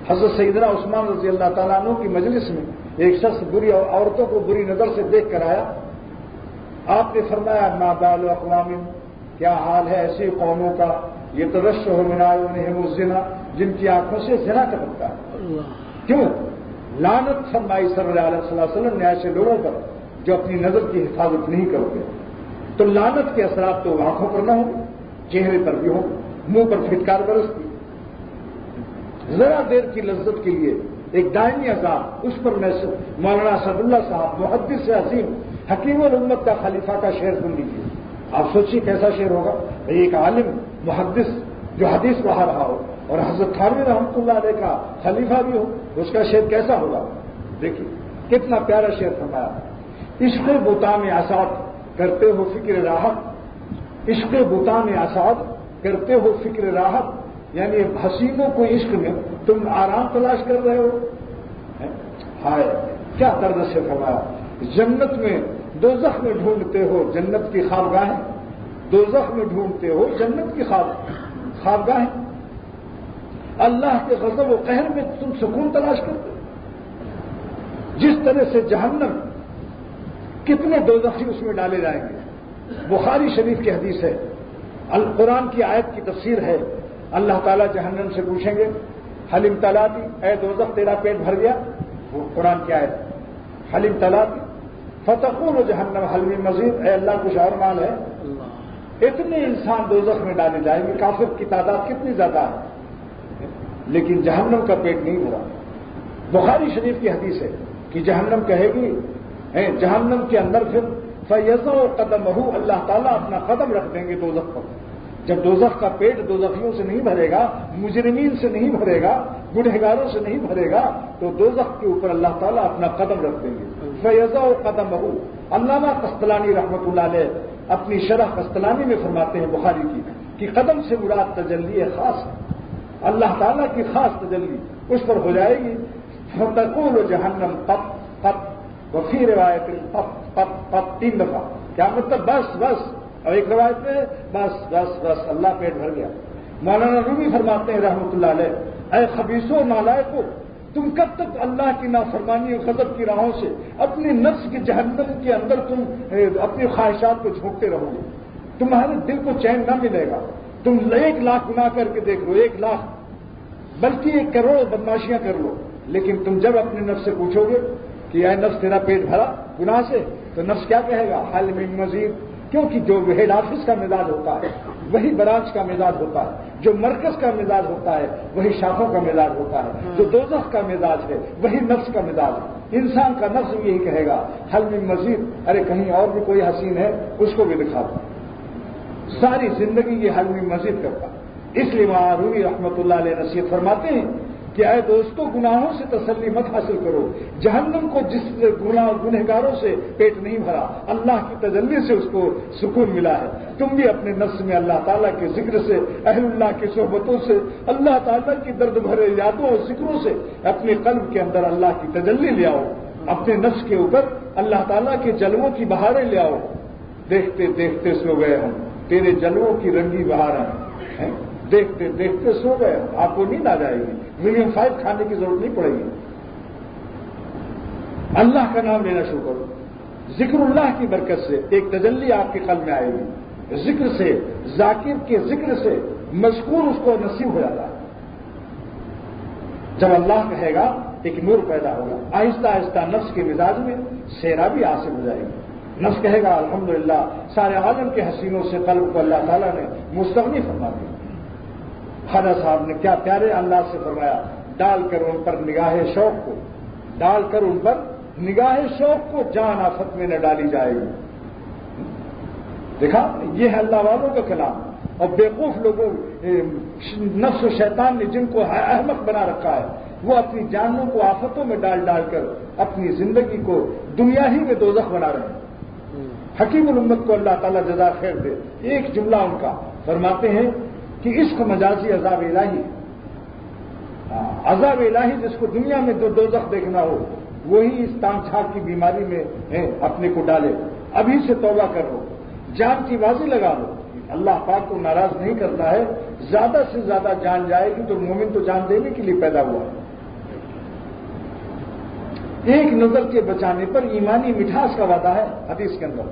حضرت سیدنا عثمان رضی اللہ تعالیٰ عنہ کی مجلس میں ایک شخص بری عورتوں کو بری نظر سے دیکھ کر آیا، آپ نے فرمایا ما بال اقوام، کیا حال ہے ایسی قوموں کا یترشح من اعینہم الزنا، جن کی آنکھوں سے زنا ٹپکتا ہے۔ کیوں؟ لعنت فرمائی صلی اللہ علیہ وسلم نے ایسے لوگوں پر جو اپنی نظر کی حفاظت نہیں کرتے۔ تو لعنت کے اثرات تو آنکھوں پر نہ ہوں، چہرے پر بھی ہوں، منہ پر پھٹکار برستی، ذرا دیر کی لذت کے لیے ایک دائمی عذاب، اس پر میں مولانا اسد اللہ صاحب محدث عظیم حکیم الامت کا خلیفہ کا شعر سن لیجیے، آپ سوچیے کیسا شعر ہوگا. ایک عالم محدث جو حدیث پڑھا رہا ہو اور حضرت تھانوی رحمۃ اللہ علیہ کا خلیفہ بھی ہو، اس کا شعر کیسا ہوگا. دیکھیے کتنا پیارا شعر فرمایا. عشق بتان اسعد کرتے ہو فکر راحت، عشق بتان اسعد کرتے ہو فکر راحت، یعنی حسینوں کو عشق میں تم آرام تلاش کر رہے ہو. ہائے کیا طرز سے فرمایا. جنت میں دوزخ میں ڈھونڈتے ہو جنت کی خوابگاہیں، دوزخ میں ڈھونڈتے ہو جنت کی خوابگاہیں، اللہ کے غضب و قہر میں تم سکون تلاش کرتے ہو. جس طرح سے جہنم کتنے دوزخی اس میں ڈالے جائیں گے. بخاری شریف کی حدیث ہے، القرآن کی آیت کی تفسیر ہے. اللہ تعالیٰ جہنم سے پوچھیں گے حلیم تلاتی، اے دوزخ تیرا پیٹ بھر گیا. وہ قرآن کی آیت حلیم تلاتی فتقول جہنم حل من مزید، اے اللہ کچھ اور مال ہے. اتنے انسان دوزخ میں ڈالے جائیں گے، کافر کی تعداد کتنی زیادہ ہے، لیکن جہنم کا پیٹ نہیں بھرا. بخاری شریف کی حدیث ہے کہ جہنم کہے گی، جہنم کے اندر پھر فیضا قدمہ، اللہ تعالیٰ اپنا قدم رکھ دیں گے دوزخ پر. جب دوزخ کا پیٹ دوزخیوں سے نہیں بھرے گا، مجرمین سے نہیں بھرے گا، گنہگاروں سے نہیں بھرے گا، تو دوزخ کے اوپر اللہ تعالیٰ اپنا قدم رکھ دیں گے. فیضا قدمہ. علامہ قسطلانی رحمۃ اللہ علیہ اپنی شرح قسطلانی میں فرماتے ہیں بخاری کی کہ قدم سے مراد تجلی خاص ہے، اللہ تعالیٰ کی خاص تجلی اس پر ہو جائے گی. فتقول جہنم پت پت، وفی روایت پت پت پت 3 دفعہ. کیا مطلب؟ بس بس. اور ایک روایت میں بس بس بس اللہ پیٹ بھر گیا. مولانا رومی فرماتے ہیں رحمۃ اللہ علیہ، اے خبیثو نالائقو، تم کب تک اللہ کی نافرمانی اور غضب کی راہوں سے اپنی نفس کے جہنم کے اندر تم اپنی خواہشات کو جھونکتے رہو گے؟ تمہارے دل کو چین نہ ملے گا. تم 1 لاکھ گناہ کر کے دیکھ لو، 1 لاکھ بلکہ 1 کروڑ بدماشیاں کر لو، لیکن تم جب اپنے نفس سے پوچھو گے کہ اے نفس تیرا پیٹ بھرا گناہ سے، تو نفس کیا کہے گا؟ حل من مزید. کیونکہ جو ہیڈ آفس کا مزاج ہوتا ہے وہی برانچ کا مزاج ہوتا ہے، جو مرکز کا مزاج ہوتا ہے وہی شاخوں کا مزاج ہوتا ہے، جو دوزخ کا مزاج ہے وہی نفس کا مزاج ہے. انسان کا نفس یہی کہے گا حل من مزید، ارے کہیں اور بھی کوئی حسین ہے اس کو بھی دکھا دو. ساری زندگی یہ حل من مزید کرتا. اس لیے وہاں رومی رحمۃ اللہ علیہ نصیحت فرماتے ہیں کہ اے دوستو گناہوں سے تسلی مت حاصل کرو. جہنم کو جس گنہگاروں سے پیٹ نہیں بھرا، اللہ کی تجلی سے اس کو سکون ملا ہے. تم بھی اپنے نفس میں اللہ تعالیٰ کے ذکر سے، اہل اللہ کی صحبتوں سے، اللہ تعالیٰ کی درد بھرے یادوں اور ذکروں سے اپنے قلب کے اندر اللہ کی تجلی لے آؤ. اپنے نفس کے اوپر اللہ تعالیٰ کے جلووں کی بہاریں لے آؤ. دیکھتے دیکھتے سو گئے ہم، تیرے جلووں کی رنگی بہاریں ہیں. دیکھتے دیکھتے سو گئے، آپ کو نیند آ جائے گی، ملین 5 کھانے کی ضرورت نہیں پڑے گی. اللہ کا نام لینا شروع کرو. ذکر اللہ کی برکت سے ایک تجلی آپ کے قلب میں آئے گی. ذکر سے، ذاکر کے ذکر سے مذکور اس کو نصیب ہو جاتا ہے. جب اللہ کہے گا ایک نور پیدا ہوگا. آہستہ آہستہ نفس کے مزاج میں سیرا بھی حاصل ہو جائے گی. نفس کہے گا الحمدللہ سارے عالم کے حسینوں سے قلب کو اللہ تعالیٰ نے مستغنی فرما دیا. خواجہ صاحب نے کیا پیارے انداز سے فرمایا، ڈال کر ان پر نگاہ شوق کو، ڈال کر ان پر نگاہ شوق کو جان آفت میں نہ ڈالی جائے گی. دیکھا یہ ہے اللہ والوں کا کلام. اور بیوقوف لوگوں، نفس و شیطان نے جن کو احمق بنا رکھا ہے، وہ اپنی جانوں کو آفتوں میں ڈال ڈال کر اپنی زندگی کو دنیا ہی میں دوزخ بنا رہے ہیں. حکیم الامت کو اللہ تعالیٰ جزا خیر دے. ایک جملہ ان کا فرماتے ہیں کہ عشق مجازی عذاب الہی. عذاب الہی جس کو دنیا میں دوزخ دیکھنا ہو وہی اس تانگ جھانک کی بیماری میں اپنے کو ڈالے. ابھی سے توبہ کر لو، جان کی بازی لگا لو. اللہ پاک کو ناراض نہیں کرتا ہے. زیادہ سے زیادہ جان جائے گی تو مومن تو جان دینے کے لیے پیدا ہوا ہے. ایک نظر کے بچانے پر ایمانی مٹھاس کا وعدہ ہے حدیث کے اندر.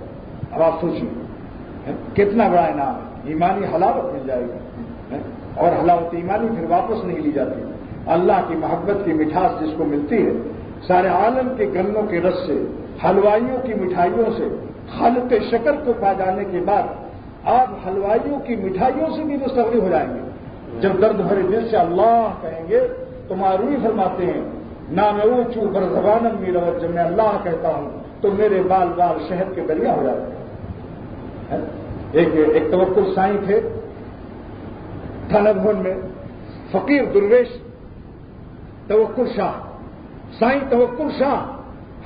اب آپ سوچیے کتنا بڑا انعام ہے. ایمانی حلاوت مل جائے گی، اور حلاوت ایمانی پھر واپس نہیں لی جاتی. اللہ کی محبت کی مٹھاس جس کو ملتی ہے، سارے عالم کے گنوں کے رس سے، حلوائیوں کی مٹھائیوں سے، خالق شکر کو پا جانے کے بعد آپ حلوائیوں کی مٹھائیوں سے بھی مستغنی ہو جائیں گے. جب درد بھرے دل سے اللہ کہیں گے تو معروی فرماتے ہیں نام او چو بر زبانم میرا، جب میں اللہ کہتا ہوں تو میرے بال بال شہد کے دریا ہو جاتے ہیں۔ ایک توکل سائیں تھے تھانہ بھون میں، فقیر درویش توکل شاہ، سائیں توکل شاہ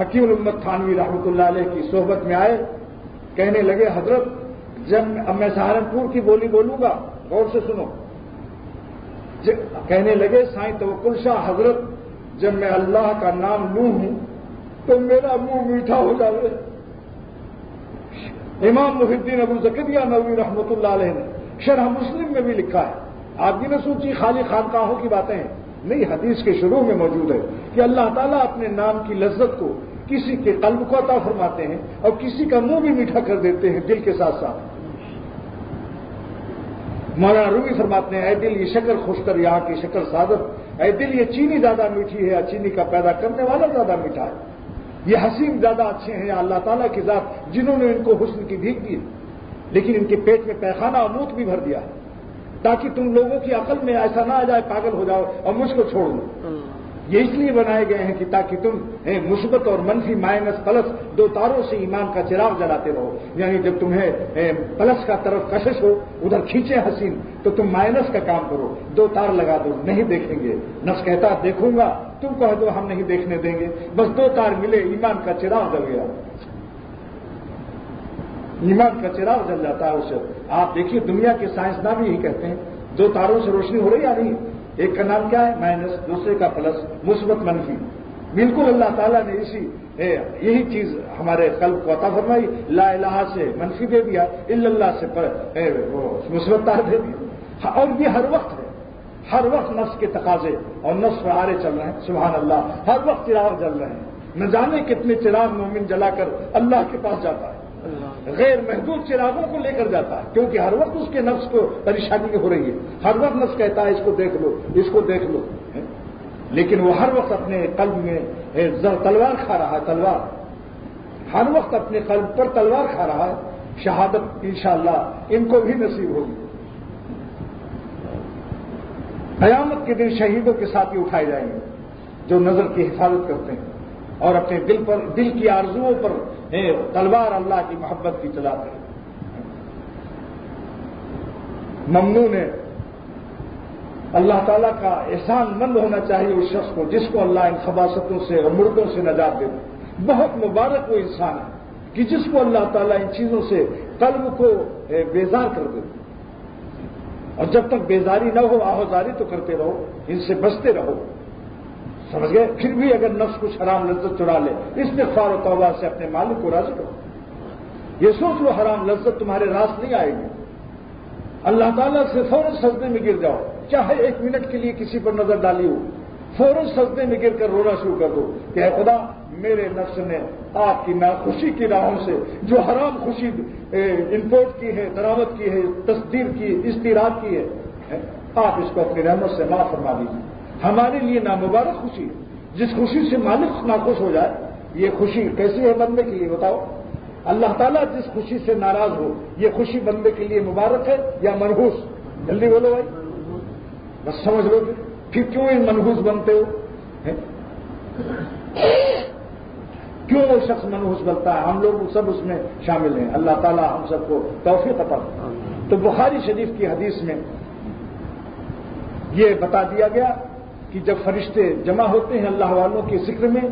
حکیم الامت تھانوی رحمۃ اللہ علیہ کی صحبت میں آئے، کہنے لگے حضرت اب میں سہارنپور کی بولی بولوں گا، غور سے سنو، کہنے لگے سائیں توکل شاہ حضرت جب میں اللہ کا نام لوں ہوں تو میرا منہ میٹھا ہو جائے۔ امام محی الدین ابو زکریا نووی رحمۃ اللہ علیہ نے شرح مسلم میں بھی لکھا ہے، آپ بھی نہ سوچی خالی خانقاہوں کی باتیں ہیں، نہیں، حدیث کے شروع میں موجود ہے کہ اللہ تعالیٰ اپنے نام کی لذت کو کسی کے قلب کو عطا فرماتے ہیں اور کسی کا منہ بھی میٹھا کر دیتے ہیں دل کے ساتھ ساتھ۔ مولانا رومی فرماتے ہیں، اے دل یہ شکر خوشتر یہاں کی شکر سعادت، اے دل یہ چینی زیادہ میٹھی ہے یا چینی کا پیدا کرنے والا زیادہ میٹھا ہے، یہ حسین زیادہ اچھے ہیں یا اللہ تعالیٰ کی ذات جنہوں نے ان کو حسن کی بھیک دی، لیکن ان کے پیٹ میں پیخانہ اور موت بھی بھر دیا ہے تاکہ تم لوگوں کی عقل میں ایسا نہ آ جائے پاگل ہو جاؤ اور مجھ کو چھوڑ دو۔ یہ اس لیے بنائے گئے ہیں کہ تاکہ تم مثبت اور منفی مائنس پلس دو تاروں سے ایمان کا چراغ جلاتے رہو، یعنی جب تمہیں پلس کا طرف کشش ہو ادھر کھینچے حسین تو تم مائنس کا کام کرو، دو تار لگا دو، نہیں دیکھیں گے، نفس کہتا دیکھوں گا، تم کہہ دو ہم نہیں دیکھنے دیں گے، بس دو تار ملے، ایمان کا چراغ جل گیا، ایمان کا چراغ جل جاتا ہے اسے۔ آپ دیکھیے دنیا کے سائنسداں بھی یہی کہتے ہیں، دو تاروں سے روشنی ہو رہی یا نہیں، ایک کا نام کیا ہے مائنس، دوسرے کا پلس، مثبت منفی۔ بالکل اللہ تعالیٰ نے یہی چیز ہمارے قلب کو عطا فرمائی، لا الہ سے منفی دے دیا، الا اللہ سے مثبت تار دے دیا، اور یہ ہر وقت ہے، ہر وقت نفس کے تقاضے اور نفس پر آرے چل رہے ہیں، سبحان اللہ، ہر وقت چراغ جل رہے ہیں، نہ جانے کتنے چراغ مومن جلا کر اللہ کے پاس جاتا ہے، غیر محدود چراغوں کو لے کر جاتا ہے، کیونکہ ہر وقت اس کے نفس کو پریشانی ہو رہی ہے، ہر وقت نفس کہتا ہے اس کو دیکھ لو، اس کو دیکھ لو، لیکن وہ ہر وقت اپنے قلب میں تلوار کھا رہا ہے، تلوار ہر وقت اپنے قلب پر تلوار کھا رہا ہے۔ شہادت انشاءاللہ ان کو بھی نصیب ہوگی، قیامت کے دن شہیدوں کے ساتھ ہی اٹھائے جائیں گے جو نظر کی حفاظت کرتے ہیں اور اپنے دل کی آرزوؤں پر تلوار اللہ کی محبت کی چلاتے ہیں۔ ممنون ہے، اللہ تعالیٰ کا احسان مند ہونا چاہیے اس شخص کو جس کو اللہ ان خباثتوں سے اور مردوں سے نجات دے دے۔ بہت مبارک وہ انسان ہے کہ جس کو اللہ تعالیٰ ان چیزوں سے قلب کو بیزار کر دے، اور جب تک بیزاری نہ ہو آہوزاری تو کرتے رہو، ان سے بچتے رہو، سمجھ گئے؟ پھر بھی اگر نفس کچھ حرام لذت چڑا لے، استغفار و توبہ سے اپنے مالک کو راضی کرو۔ یہ سوچ لو حرام لذت تمہارے راس نہیں آئے گی، اللہ تعالیٰ سے فوراً سجدے میں گر جاؤ، چاہے ایک منٹ کے لیے کسی پر نظر ڈالی ہو، فوراً سجدے میں گر کر رونا شروع کر دو کہ اے خدا میرے نفس نے آپ کی ناخوشی کی راہوں سے جو حرام خوشی امپورٹ کی ہے، درآمد کی ہے، تصدیر کی، استیراد کی ہے، آپ اس کو اپنی رحمت سے معاف فرما دیجیے۔ ہمارے لیے نامبارک خوشی ہے، جس خوشی سے مالک ناخوش ہو جائے، یہ خوشی کیسی ہے بندے کے لیے بتاؤ؟ اللہ تعالیٰ جس خوشی سے ناراض ہو، یہ خوشی بندے کے لیے مبارک ہے یا منحوس؟ جلدی بولو بھائی، بس سمجھ لو پھر کیوں منحوس بنتے ہو؟ کیوں وہ شخص منحوس بنتا ہے؟ ہم لوگ سب اس میں شامل ہیں، اللہ تعالیٰ ہم سب کو توفیق عطا فرمائے۔ تو بخاری شریف کی حدیث میں یہ بتا دیا گیا کہ جب فرشتے جمع ہوتے ہیں اللہ والوں کے ذکر میں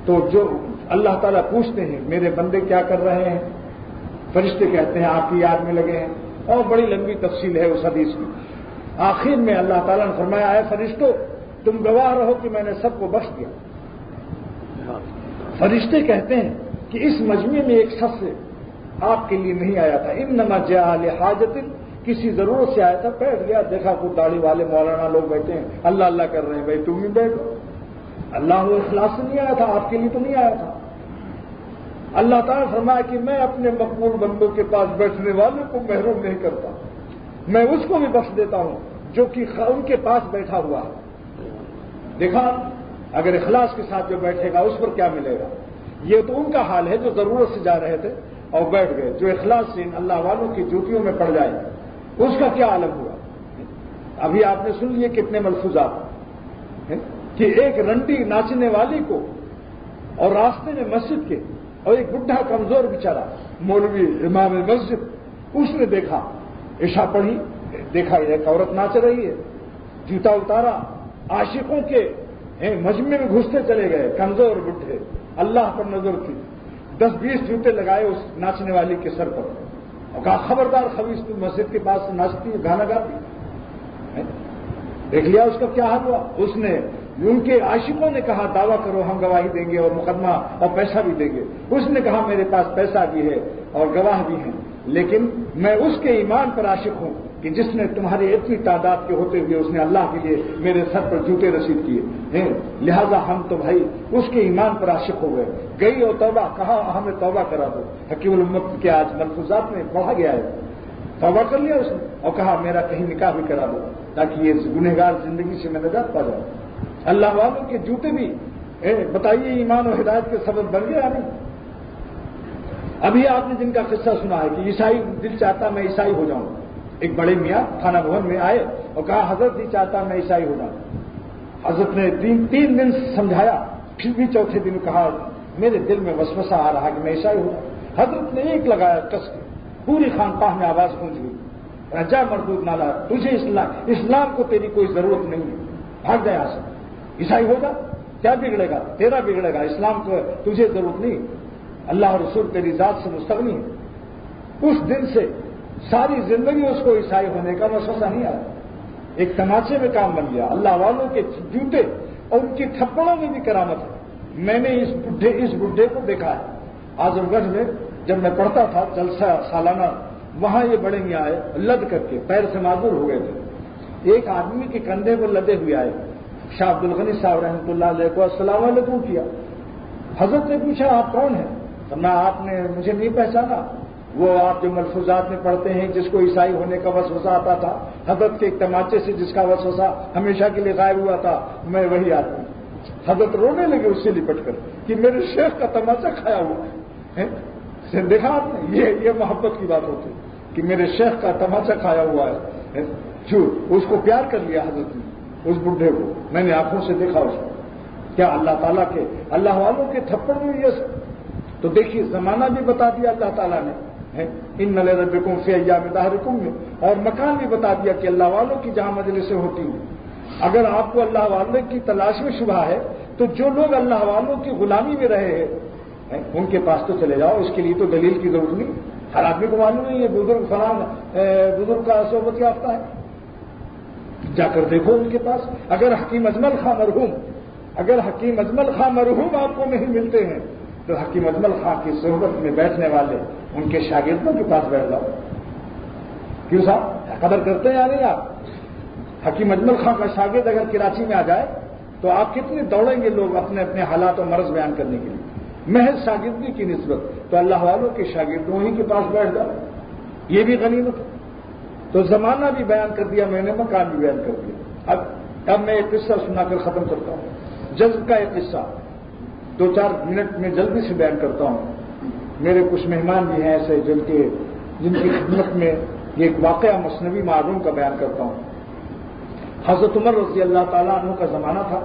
تو جو اللہ تعالیٰ پوچھتے ہیں میرے بندے کیا کر رہے ہیں، فرشتے کہتے ہیں آپ کی یاد میں لگے ہیں، اور بڑی لمبی تفصیل ہے اس حدیث کی۔ آخر میں اللہ تعالیٰ نے فرمایا اے فرشتوں تم گواہ رہو کہ میں نے سب کو بخش دیا۔ فرشتے کہتے ہیں کہ اس مجمع میں ایک شخص آپ کے لیے نہیں آیا تھا، انما جاء لحاجت، کسی ضرورت سے آیا تھا، بیٹھ گیا، دیکھا کوئی داڑھی والے مولانا لوگ بیٹھے ہیں اللہ اللہ کر رہے ہیں، بھائی تم بھی بیٹھو۔ اللہ وہ اخلاص سے نہیں آیا تھا، آپ کے لیے تو نہیں آیا تھا۔ اللہ تعالیٰ نے فرمایا کہ میں اپنے مقبول بندوں کے پاس بیٹھنے والوں کو محروم نہیں کرتا، میں اس کو بھی بخش دیتا ہوں جو کہ ان کے پاس بیٹھا ہوا ہے۔ دیکھا اگر اخلاص کے ساتھ جو بیٹھے گا اس پر کیا ملے گا؟ یہ تو ان کا حال ہے جو ضرورت سے جا رہے تھے اور بیٹھ گئے، جو اخلاص سے اللہ والوں کی جوتیوں میں پڑ جائے اس کا کیا عالم ہوا؟ ابھی آپ نے سن لیے کتنے ملفوظات کہ ایک رنڈی ناچنے والی کو اور راستے میں مسجد کے اور ایک بڈھا کمزور بیچارہ مولوی امام مسجد، اس نے دیکھا عشاء پڑھی، دیکھا ایک عورت ناچ رہی ہے، جوتا اتارا، عاشقوں کے مجمع میں گھستے چلے گئے، کمزور بڈھے، اللہ پر نظر تھی، 10-20 جوتے لگائے اس ناچنے والی کے سر پر اور کہا خبردار خبیث، تم مسجد کے پاس ناچتی گانا گاتی۔ دیکھ لیا اس کا کیا حال ہوا۔ اس نے ان کے عاشقوں نے کہا دعویٰ کرو، ہم گواہی دیں گے اور مقدمہ اور پیسہ بھی دیں گے۔ اس نے کہا میرے پاس پیسہ بھی ہے اور گواہ بھی ہیں، لیکن میں اس کے ایمان پر عاشق ہوں کہ جس نے تمہاری اتنی تعداد کے ہوتے ہوئے اس نے اللہ کے لیے میرے سر پر جوتے رسید کیے ہیں، لہذا ہم تو بھائی اس کے ایمان پر عاشق ہو گئے۔ گئی اور توبہ، کہا ہمیں توبہ کرا دو۔ حکیم الامت کے آج ملفوظات میں پڑھا گیا ہے، توبہ کر لیا اس نے اور کہا میرا کہیں نکاح بھی کرا دو تاکہ یہ گنہگار زندگی سے میں نجات پا جاؤں۔ اللہ والوں کے جوتے بھی بتائیے ایمان و ہدایت کے سبب بن گیا نہیں؟ ابھی آپ نے جن کا قصہ سنا ہے کہ عیسائی دل چاہتا میں عیسائی ہو جاؤں، ایک بڑے میاں تھانہ بھون میں آئے اور کہا حضرت جی چاہتا میں عیسائی ہو جاؤں۔ حضرت نے 3 دن سمجھایا، پھر بھی چوتھے دن کہا میرے دل میں وسوسہ آ رہا کہ میں عیسائی ہو جاؤں۔ حضرت نے ایک لگایا کس کے، پوری خانقاہ میں آواز گونج گئی، جا مردود نالا، تجھے اسلام کو تیری کوئی ضرورت نہیں ہے، بھاگ جائے یہاں سے، عیسائی ہو جا، کیا بگڑے گا، تیرا بگڑے گا، اسلام کو تجھے ضرورت نہیں، اللہ رسول تیری ذات سے مستغنی ہے۔ اس دن سے ساری زندگی اس کو عیسائی ہونے کا وسوسہ نہیں آیا، ایک تماچے میں کام بن گیا۔ اللہ والوں کے جوتے اور ان کے تھپڑوں میں بھی کرامت ہے۔ میں نے اس بڈھے کو دیکھا ہے اعظم گڑھ میں، جب میں پڑھتا تھا جلسہ سالانہ، وہاں یہ بڑے میاں آئے لد کر کے، پیر سے معذور ہو گئے تھے، ایک آدمی کے کندھے پر لدے ہوئے آئے، شاہ عبد الغنی صاحب رحمۃ اللہ علیہ کو السلام علیکم کیا۔ حضرت نے پوچھا آپ کون ہیں؟ فرمایا آپ نے مجھے نہیں پہچانا؟ وہ آپ جو ملفوظات میں پڑھتے ہیں جس کو عیسائی ہونے کا وسوسہ آتا تھا، حضرت کے ایک تماچے سے جس کا وسوسہ ہمیشہ کے لیے غائب ہوا تھا، میں وہی آدمی۔ حضرت رونے لگے اس سے لپٹ کر کہ میرے شیخ کا تماچہ کھایا ہوا ہے۔ دیکھا آپ نے، یہ محبت کی بات ہوتی کہ میرے شیخ کا تماچہ کھایا ہوا ہے، جو اس کو پیار کر لیا حضرت نے، اس بڈھے کو میں نے آنکھوں سے دیکھا اس کو۔ کیا اللہ تعالیٰ کے، اللہ والوں کے تھپڑ میں یہ سب؟ تو دیکھیے زمانہ بھی بتا دیا اللہ تعالیٰ نے، ان لربکم فی ایام دہرکم میں، اور مکان بھی بتا دیا کہ اللہ والوں کی جہاں مجلسیں ہوتی ہیں۔ اگر آپ کو اللہ والوں کی تلاش میں شبہ ہے تو جو لوگ اللہ والوں کی غلامی میں رہے ہیں ان کے پاس تو چلے جاؤ، اس کے لیے تو دلیل کی ضرورت نہیں۔ ہر آدمی کو معلوم نہیں ہے بزرگ فلان بزرگ کا صحبت یافتہ ہے، جا کر دیکھو ان کے پاس۔ اگر حکیم اجمل خاں مرحوم آپ کو نہیں ملتے ہیں تو حکیم اجمل خاں کی صحبت میں بیٹھنے والے ان کے شاگردوں کے پاس بیٹھ جاؤ۔ کیوں صاحب قدر کرتے ہیں یا نہیں آپ؟ حکیم اجمل خاں کا شاگرد اگر کراچی میں آ جائے تو آپ کتنے دوڑیں گے لوگ اپنے اپنے حالات و مرض بیان کرنے کے لیے، محض شاگردی کی نسبت۔ تو اللہ والوں کے شاگردوں ہی کے پاس بیٹھ جاؤ، یہ بھی غنیمت ہے۔ تو زمانہ بھی بیان کر دیا میں نے، مکان بھی بیان کر دیا۔ اب میں ایک قصہ سنا کر ختم کرتا ہوں، جذب کا ایک قصہ 2-4 منٹ میں جلدی سے بیان کرتا ہوں۔ میرے کچھ مہمان بھی ہیں ایسے جن کی خدمت میں یہ ایک واقعہ مثنوی معلوم کا بیان کرتا ہوں۔ حضرت عمر رضی اللہ تعالیٰ عنہ کا زمانہ تھا،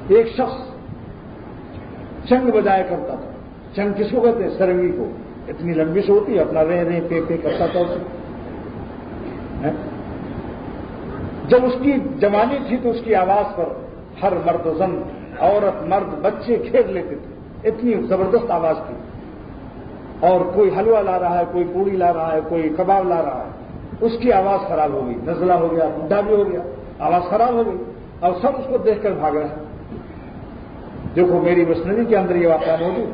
ایک شخص چنگ بجایا کرتا تھا۔ چنگ کس کو کہتے ہیں؟ سرنگی کو، اتنی لمبی سے ہوتی ہے، اپنا رے پے کرتا تھا اسے۔ جب اس کی جوانی تھی تو اس کی آواز پر ہر مرد و زن، عورت مرد بچے کھیل لیتے تھے، اتنی زبردست آواز تھی۔ اور کوئی حلوہ لا رہا ہے، کوئی پوڑی لا رہا ہے، کوئی کباب لا رہا ہے، اس کی آواز خراب ہو گئی، نزلہ ہو گیا، بڈھا بھی ہو گیا، آواز خراب ہو گئی، اور سب اس کو دیکھ کر بھاگ رہے ہیں۔ دیکھو میری مثنوی کے اندر یہ واقعہ موجود۔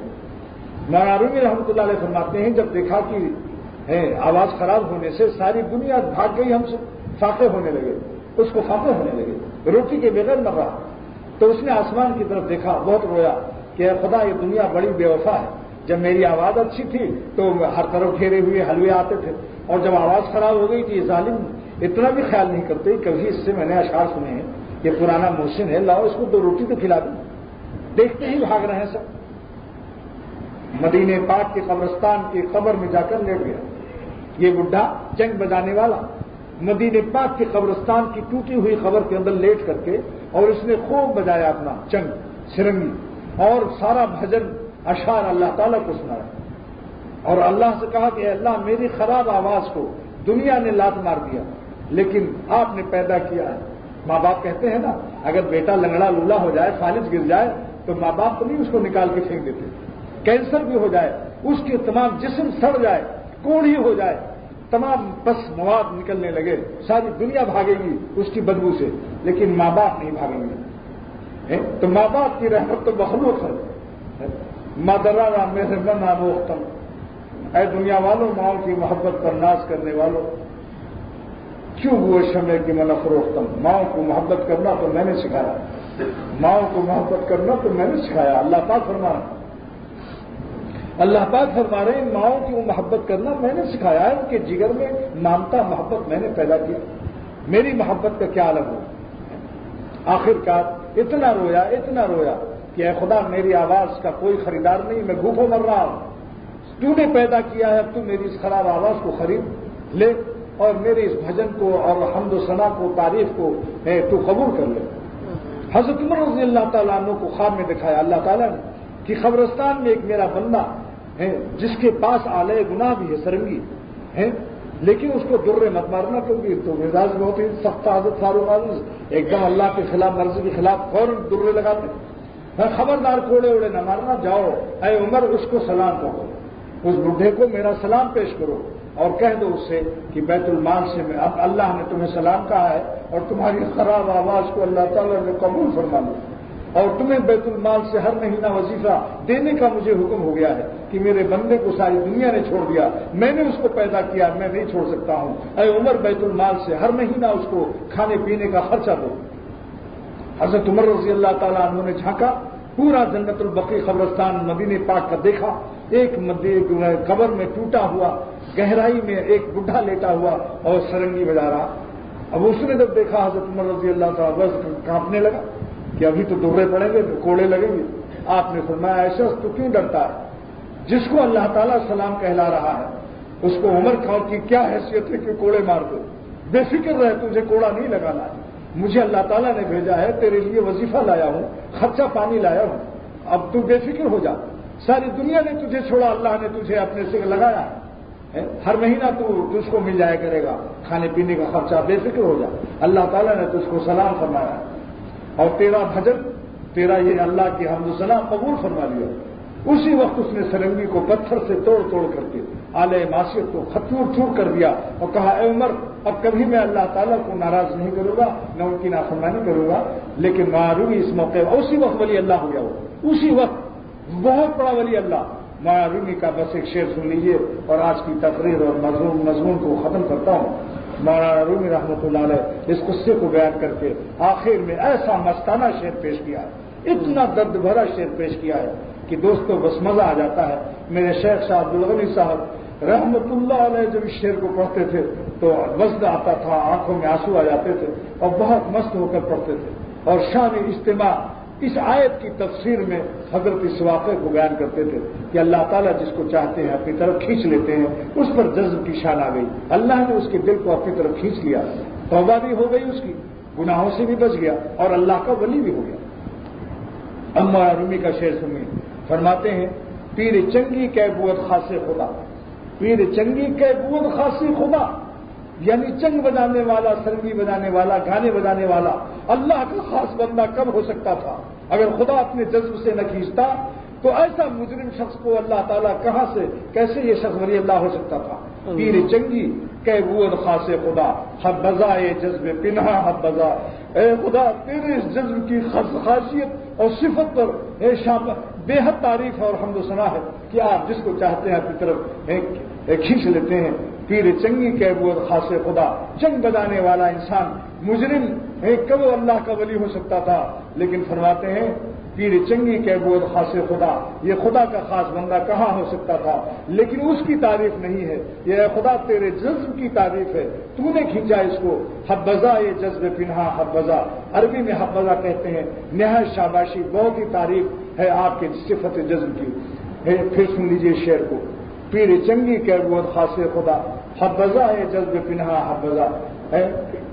مولانا رومی رحمۃ اللہ علیہ فرماتے ہیں جب دیکھا کہ آواز خراب ہونے سے ساری دنیا بھاگ گئی ہم سے، فاقے ہونے لگے، اس کو فاقے ہونے لگے، روٹی کے بغیر مر رہا، تو اس نے آسمان کی طرف دیکھا، بہت رویا کہ اے خدا یہ دنیا بڑی بے وفا ہے۔ جب میری آواز اچھی تھی تو ہر طرف گھیرے ہوئے حلوے آتے تھے، اور جب آواز خراب ہو گئی تو یہ ظالم اتنا بھی خیال نہیں کرتے۔ کبھی اس سے میں نے اشعار سنے ہیں کہ پرانا محسن ہے، لاؤ اس کو 2 روٹی تو کھلا دوں، دیکھتے ہی بھاگ رہے ہیں سب۔ مدینے پاک کے قبرستان کی قبر میں جا کر لیٹ گیا یہ بڈھا چنگ بجانے والا، مدینے پاک کے قبرستان کی ٹوٹی ہوئی قبر کے اندر لیٹ کر کے، اور اس نے خوب بجایا اپنا چنگ سرنگی، اور سارا بھجن اشعار اللہ تعالیٰ کو سنایا اور اللہ سے کہا کہ اے اللہ میری خراب آواز کو دنیا نے لات مار دیا لیکن آپ نے پیدا کیا ہے. ماں باپ کہتے ہیں نا اگر بیٹا لنگڑا لولا ہو جائے فالج گر جائے تو ماں باپ تو نہیں اس کو نکال کے پھینک دیتے. کینسر بھی ہو جائے اس کے تمام جسم سڑ جائے کوڑھی ہو جائے تمام پس مواد نکلنے لگے ساری دنیا بھاگے گی اس کی بدبو سے لیکن ماں باپ نہیں بھاگیں گے. تو ماں باپ کی رحمت تو مخلوق ہے. مادرانہ میرے من آموختم، اے دنیا والوں ماؤں کی محبت پر ناز کرنے والوں کیوں ہوئے شمع کی من فروختم. ماؤں کو محبت کرنا تو میں نے سکھایا، ماؤں کو محبت کرنا تو میں نے سکھایا. اللہ پاک فرما رہے ہیں ماؤں کی وہ محبت کرنا میں نے سکھایا ہے. ان کے جگر میں مامتا محبت میں نے پیدا کیا. میری محبت کا کیا الگ ہو. آخرکار اتنا رویا کہ اے خدا میری آواز کا کوئی خریدار نہیں، میں بھوکوں مر رہا ہوں. تو نے پیدا کیا ہے، اب تو میری اس خراب آواز کو خرید لے اور میرے اس بھجن کو اور حمد و ثنا کو تعریف کو تو قبول کر لے. حضرت عمر رضی اللہ تعالیٰ عنہ کو خواب میں دکھایا اللہ تعالیٰ نے کہ قبرستان میں ایک میرا بندہ ہے جس کے پاس آلے گناہ بھی ہے، سرنگی ہے، لیکن اس کو درے مت مارنا کیونکہ تو مزاج بہت ہی سخت حضرت فاروق اعظم ایک دم اللہ کے خلاف مرضی کے خلاف فوراً درے لگاتے. خبردار کوڑے اوڑے نہ مارنا. جاؤ اے عمر اس کو سلام کرو، اس بڈھے کو میرا سلام پیش کرو اور کہہ دو اس سے کہ بیت المال سے میں اب اللہ نے تمہیں سلام کہا ہے اور تمہاری خراب آواز کو اللہ تعالیٰ نے قبول فرما لیا اور تمہیں بیت المال سے ہر مہینہ وظیفہ دینے کا مجھے حکم ہو گیا ہے کہ میرے بندے کو ساری دنیا نے چھوڑ دیا، میں نے اس کو پیدا کیا، میں نہیں چھوڑ سکتا ہوں. اے عمر بیت المال سے ہر مہینہ اس کو کھانے پینے کا خرچہ دو. حضرت عمر رضی اللہ تعالیٰ عنہ نے جھانکا، پورا جنت البقیع قبرستان مدینے پاک کا دیکھا. ایک قبر میں ٹوٹا ہوا گہرائی میں ایک بڈھا لیٹا ہوا اور سرنگی بجا رہا. اب اس نے جب دیکھا حضرت عمر رضی اللہ تعالیٰ بس کانپنے لگا کہ ابھی تو دوہرے پڑیں گے کوڑے لگیں گے. آپ نے فرمایا ایسا تو کیوں ڈرتا ہے؟ جس کو اللہ تعالیٰ سلام کہلا رہا ہے اس کو عمر کی کیا حیثیت ہے کہ کوڑے مار دو؟ بے فکر رہے، تجھے کوڑا نہیں لگانا ہے. مجھے اللہ تعالیٰ نے بھیجا ہے، تیرے لیے وظیفہ لایا ہوں، خرچہ پانی لایا ہوں. اب تو بے فکر ہو جا. ساری دنیا نے تجھے چھوڑا، اللہ نے تجھے اپنے سے لگایا ہے. ہر مہینہ تو تجھ کو مل جایا کرے گا کھانے پینے کا خرچہ. بے فکر ہو جا. اللہ تعالیٰ نے تجھ کو سلام فرمایا اور تیرا بھجن، تیرا یہ اللہ کی حمد و ثنا قبول فرما لیا. اسی وقت اس نے سرنگی کو پتھر سے توڑ کر کے آلے معصیت کو چور کر دیا اور کہا اے عمر اب کبھی میں اللہ تعالیٰ کو ناراض نہیں کروں گا، نہ ان کی نافرمانی کروں گا. لیکن معروی اس موقع اسی وقت ولی اللہ ہو گیا. وہ اسی وقت بہت بڑا ولی اللہ. معروی کا بس ایک شعر سن لیجیے اور آج کی تقریر اور مضمون کو ختم کرتا ہوں. مولانا رومی رحمۃ اللہ علیہ اس قصے کو بیان کر کے آخر میں ایسا مستانہ شعر پیش کیا ہے، اتنا درد بھرا شعر پیش کیا ہے کہ دوستوں بس مزہ آ جاتا ہے. میرے شیخ صاحب عبدالغنی صاحب رحمۃ اللہ علیہ جب اس شعر کو پڑھتے تھے تو وزن آتا تھا، آنکھوں میں آنسو آ جاتے تھے اور بہت مست ہو کر پڑھتے تھے. اور شان اجتماع اس آیت کی تفسیر میں حضرت اس واقعے کو بیان کرتے تھے کہ اللہ تعالیٰ جس کو چاہتے ہیں اپنی طرف کھینچ لیتے ہیں. اس پر جذب کی شان آ گئی. اللہ نے اس کے دل کو اپنی طرف کھینچ لیا، توبہ بھی ہو گئی، اس کی گناہوں سے بھی بچ گیا اور اللہ کا ولی بھی ہو گیا. اما رومی کا شعر سنیے. فرماتے ہیں پیر چنگی کہ بود خاص خدا، پیر چنگی کہ بود خاصی خدا، یعنی چنگ بجانے والا، سرنگی بجانے والا، گانے بجانے والا اللہ کا خاص بندہ کب ہو سکتا تھا؟ اگر خدا اپنے جذب سے نہ کھینچتا تو ایسا مجرم شخص کو اللہ تعالیٰ کہاں سے، کیسے یہ شخص ولی اللہ ہو سکتا تھا؟ پیر چنگی کہ بود خاص خدا، حب بزا اے جذب پنہا حب بزا. اے خدا تیرے اس جذب کی خاصیت اور صفت پر بے حد تعریف اور حمد و ثنا ہے کہ آپ جس کو چاہتے ہیں اپنی طرف کھینچ لیتے ہیں. پیر چنگی کہ بود خاص خدا، چنگ بجانے والا انسان مجرم کب اللہ کا ولی ہو سکتا تھا؟ لیکن فرماتے ہیں پیر چنگی کہ بود خاص خدا، یہ خدا کا خاص بندہ کہاں ہو سکتا تھا؟ لیکن اس کی تعریف نہیں ہے، یہ خدا تیرے جذب کی تعریف ہے، تو نے کھینچا اس کو. حبذا یہ جذب پنہا حبذا، عربی میں حبذا کہتے ہیں نہایت شاباشی، بہت ہی تعریف ہے آپ کے صفت جذب کی. پھر سن لیجیے شعر کو. پیر چنگی کہ بود خاص خدا، حبذا یہ جذب پنہا حبذا.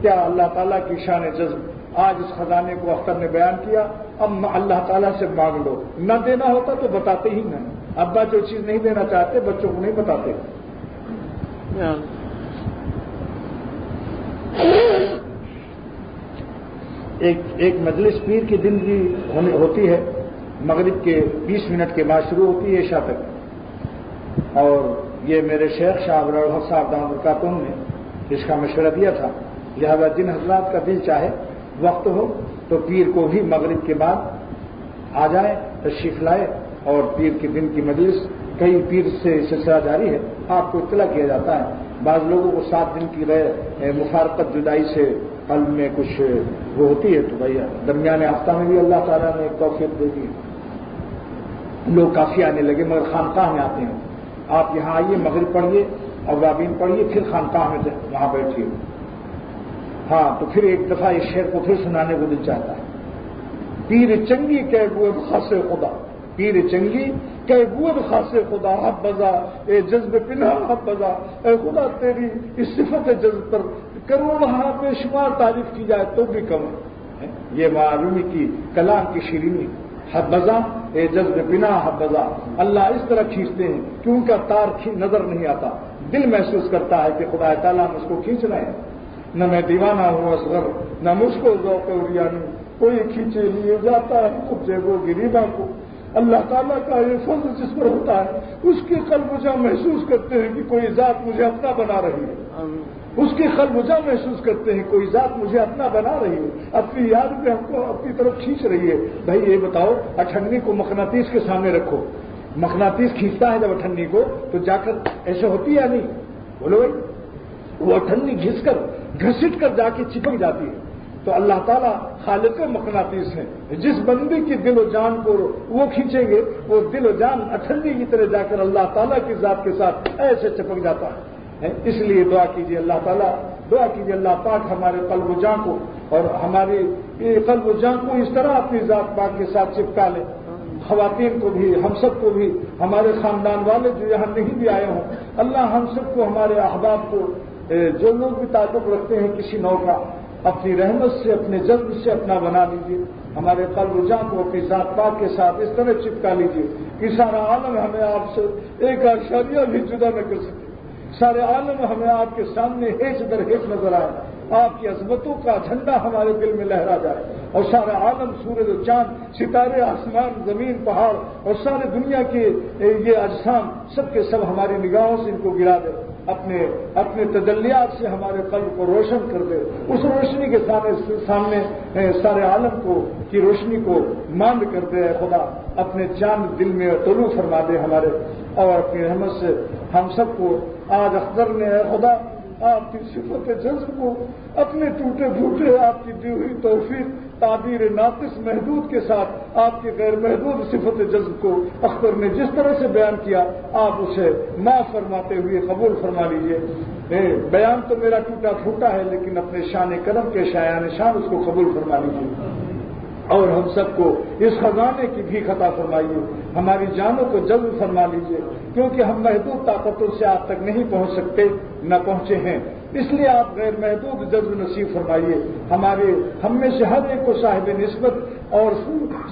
کیا اللہ تعالیٰ کی شان جذب آج اس خزانے کو اختر نے بیان کیا، اب اللہ تعالیٰ سے مانگ لو، نہ دینا ہوتا تو بتاتے ہی نہیں۔ ابا جو چیز نہیں دینا چاہتے بچوں کو نہیں بتاتے۔ ایک مجلس پیر کی دن کی ہوتی ہے، مغرب کے 20 منٹ کے بعد شروع ہوتی ہے عشاء تک، اور یہ میرے شیخ شاہ ابوالحق صاحب دامت برکاتہم نے اس کا مشورہ دیا تھا، لہذا جن حضرات کا دل چاہے وقت ہو تو پیر کو بھی مغرب کے بعد آ جائے، تشریف لائے، اور پیر کے دن کی مجلس کئی پیر سے سلسلہ جاری ہے، آپ کو اطلاع کیا جاتا ہے۔ بعض لوگوں کو 7 دن کی مفارقت جدائی سے قلب میں کچھ وہ ہوتی ہے، تو بھائی درمیان ہفتہ میں بھی اللہ تعالیٰ نے ایک توفیق دے دی، لوگ کافی آنے لگے، مگر خانقاہ میں آتے ہیں۔ آپ یہاں آئیے، مغرب پڑھیے، اوابین پڑھیے، پھر خانقاہ میں وہاں بیٹھیے۔ ہاں تو پھر ایک دفعہ اس شعر کو پھر سنانے کو دل چاہتا ہے۔ پیر چنگی کہ بود خاص خدا، پیر چنگی کہ بود خاص خدا، حبذا اے جذب پنہا حبذا، اے خدا تیری اس صفت جذب پر کروڑہا بے شمار تعریف کی جائے تو بھی کم ہے۔ یہ معلومی کی کلام کی شیرینی، حبذا اے جذب پنہا حبذا، اللہ اس طرح کھینچتے ہیں کہ ان کا تار نظر نہیں آتا، دل محسوس کرتا ہے کہ خدا تعالیٰ مجھ کو کھینچ رہے ہیں۔ نہ میں دیوانہ ہوں اصغر، نہ مجھ کو ذوق عریانی، کوئی کھینچے لیے جاتا ہے قبضے کو گریباں کو۔ اللہ تعالیٰ کا یہ فضل جس پر ہوتا ہے اس کی قلب وجہ محسوس کرتے ہیں کہ کوئی ذات مجھے اپنا بنا رہی ہے، اس کی قلب وجہ محسوس کرتے ہیں کوئی ذات مجھے اپنا بنا رہی ہے، اپنی یاد میں ہم کو اپنی طرف کھینچ رہی ہے۔ بھائی یہ بتاؤ، اٹھنی کو مقناطیس کے سامنے رکھو، مقناطیس کھینچتا ہے جب اٹھنی کو تو جا کر ایسے ہوتی ہے یا نہیں؟ بولو بھائی، وہ اٹھنی گھس کر گھسٹ کر جا کے چپک جاتی ہے۔ تو اللہ تعالیٰ خالق مقناطیس ہیں، جس بندے کی دل و جان کو وہ کھینچیں گے وہ دل و جان اٹھنی کی طرح جا کر اللہ تعالیٰ کی ذات کے ساتھ ایسے چپک جاتا ہے۔ اس لیے دعا کیجیے اللہ تعالیٰ، دعا کیجیے اللہ پاک ہمارے قلب و جان کو اور ہماری قلب و جان کو اس طرح اپنی ذات پاک کے ساتھ چپکا لے۔ خواتین کو بھی، ہم سب کو بھی، ہمارے خاندان والے جو یہاں نہیں بھی آئے ہوں، اللہ ہم سب کو، ہمارے احباب کو، جو لوگ بھی تعلق رکھتے ہیں کسی نوع کا، اپنی رحمت سے، اپنے جذب سے اپنا بنا لیجیے، ہمارے قلب و جان کو اپنی ذات پاک کے ساتھ اس طرح چپکا لیجیے کہ سارا عالم ہمیں آپ سے ایک اشاریہ بھی جدا نہ کر سکے، سارے عالم ہمیں آپ کے سامنے ہیچ در ہیچ نظر آئے، آپ کی عظمتوں کا جھنڈا ہمارے دل میں لہرا جائے، اور سارا عالم، سورج و چاند، ستارے، آسمان، زمین، پہاڑ اور سارے دنیا کے یہ اجسام سب کے سب ہماری نگاہوں سے ان کو گرا دے، اپنے تجلیات سے ہمارے قلب کو روشن کر دے، اس روشنی کے سامنے سارے عالم کو کی روشنی کو ماند کر دے۔ اے خدا اپنے چاند دل میں طلوع فرما دے ہمارے، اور اپنی رحمت سے ہم سب کو آج اختر نے اے خدا آپ کی صفت جذب کو اپنے ٹوٹے پھوٹے آپ کی دی ہوئی توفیق تعبیر ناقص محدود کے ساتھ آپ کی غیر محدود صفت جذب کو اختر نے جس طرح سے بیان کیا آپ اسے معاف فرماتے ہوئے قبول فرما لیجیے۔ بیان تو میرا ٹوٹا پھوٹا ہے لیکن اپنے شان کرم کے شایان شان اس کو قبول فرما لیجیے، اور ہم سب کو اس خزانے کی بھی عطا فرمائیے، ہماری جانوں کو جلد فرما لیجیے، کیونکہ ہم محدود طاقتوں سے آپ تک نہیں پہنچ سکتے، نہ پہنچے ہیں، اس لیے آپ غیر محدود جذب نصیب فرمائیے، ہم میں سے ہر ایک کو صاحب نسبت اور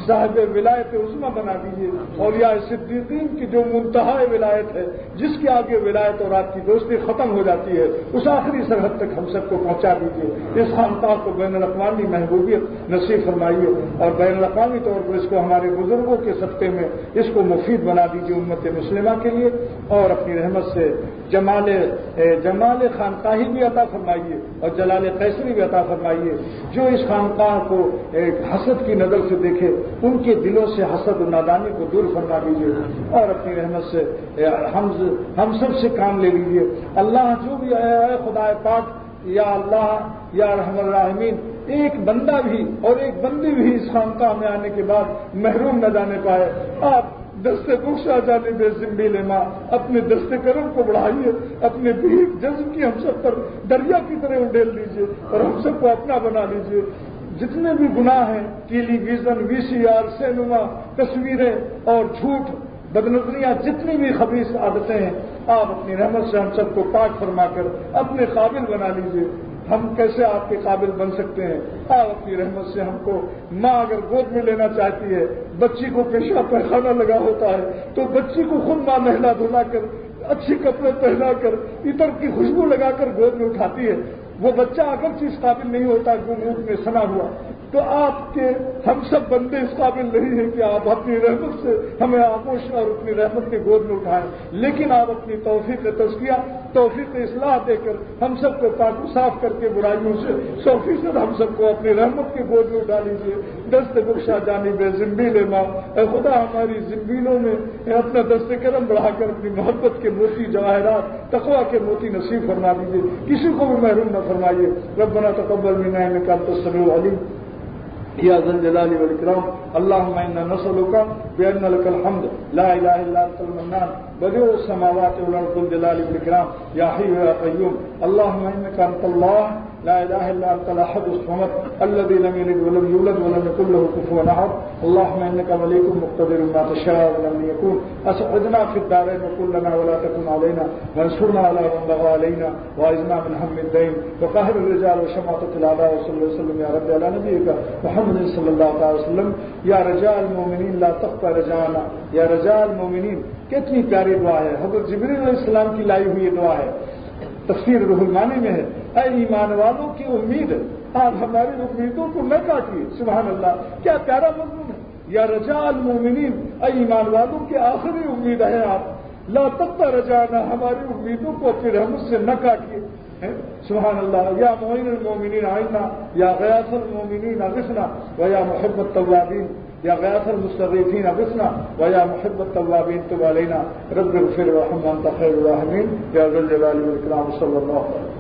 صاحب ولایت عظمیٰ بنا دیجیے، اور یا صدیقین کی جو منتہا ولایت ہے، جس کے آگے ولایت اور آپ کی دوستی ختم ہو جاتی ہے، اس آخری سرحد تک ہم سب کو پہنچا دیجیے۔ اس خانقاہ کو بین الاقوامی محبوبیت نصیب فرمائیے، اور بین الاقوامی طور پر اس کو ہمارے بزرگوں کے صدقے میں اس کو مفید بنا دیجیے امت مسلمہ کے لیے، اور اپنی رحمت سے جمال خانقاہی بھی عطا فرمائیے اور جلال قیصری بھی عطا فرمائیے۔ جو اس خانقاہ کو حسد کی نظر سے دیکھے ان کے دلوں سے حسد و نادانی کو دور فرما دیجیے، اور اپنی رحمت سے ہم سب سے کام لے لیجیے۔ اللہ جو بھی اے خدا پاک، یا اللہ یا رحم الراحمین، ایک بندہ بھی اور ایک بندی بھی اس خانقاہ میں آنے کے بعد محروم نہ جانے پائے۔ آپ دست بخشا جانے بے زمبیل ماں، اپنے دست کرم کو بڑھائیے، اپنے بھیک جذب کی ہم سب پر دریا کی طرح اڈیل دیجیے اور ہم سب کو اپنا بنا لیجیے۔ جتنے بھی گناہ ہیں، ٹیلی ویژن، VCR، سینما، تصویریں اور جھوٹ، بدنظریاں، جتنی بھی خبیث عادتیں ہیں، آپ اپنی رحمت سے ہم سب کو پاک فرما کر اپنے قابل بنا لیجیے۔ ہم کیسے آپ کے قابل بن سکتے ہیں؟ آپ اپنی رحمت سے ہم کو، ماں اگر گود میں لینا چاہتی ہے، بچی کو پیشاب پیخانہ لگا ہوتا ہے تو بچی کو خود ماں نہلا دھلا کر، اچھے کپڑے پہنا کر، عطر کی خوشبو لگا کر گود میں اٹھاتی ہے۔ وہ بچہ اگرچہ اس قابل نہیں ہوتا کہ منہ میں سنا ہوا، تو آپ کے ہم سب بندے اس قابل نہیں ہیں کہ آپ اپنی رحمت سے ہمیں آغوش اور اپنی رحمت کے گود میں اٹھائیں، لیکن آپ اپنی توفیق تزکیہ، توفیق اصلاح دے کر ہم سب کو پاک و صاف کر کے برائیوں سے 100% ہم سب کو اپنی رحمت کے گود میں اٹھا لیجیے۔ دست بخشا جانب زنبیل ماں، اے خدا ہماری زنبیلوں میں اپنا دست کرم بڑھا کر اپنی محبت کے موتی، جواہرات، تقویٰ کے موتی نصیب فرما دیجیے، کسی کو بھی محروم نہ فرمائیے۔ ربنا تقبل منا انک انت السمیع العلیم یا ذا الجلال والاکرام۔ اللهم انا نسألك بان لك الحمد لا اله الا انت المنان بديع السماوات والارض ذو الجلال والاکرام یا حی یا قیوم۔ اللهم انك انت الله لا اله الا انت الاحد الصمد الذي لم يلد ولم يولد ولم يكن له كفوا احد۔ اللهم انك مليك مقتدر ما تشاء ولم يكن، اسعدنا في الدارين كلنا ولا تكن علينا، وانصرنا على من بغى علينا، واعذنا من هم الدين وقهر الرجال وشماتة الاعداء، وصلى الله وسلم يا رب على نبيك محمد صلی اللہ تعالی وسلم۔ یا رجاء المؤمنین لا تقطع رجاءنا، یا رجاء المؤمنین، کتنی پیاری دعا ہے، حضرت جبریل علیہ السلام کی لائی ہوئی یہ دعا ہے، تفسیر روح المانی میں ہے۔ اے ایمان والوں کی امید، آپ ہماری امیدوں کو نہ کاٹیے۔ سبحان اللہ، کیا پیارا مضمون ہے۔ یا رجاء المؤمنین، اے ایمان والوں کی آخری امید ہے آپ، لا تقطع رجاءنا، ہماری امیدوں کو اپنی رحمت سے نہ کاٹیے۔ سبحان اللہ۔ یا معین المؤمنین اعنا، یا غیاث المؤمنین اغثنا، ویا محب التوابین، یا غیاث المستضعفین اغثنا، ویا محب التوابین تب علینا، رب اغفر وارحم وانت خیر الراحمین، یا ذا الجلال والاکرام، صلی اللہ علیہ وسلم۔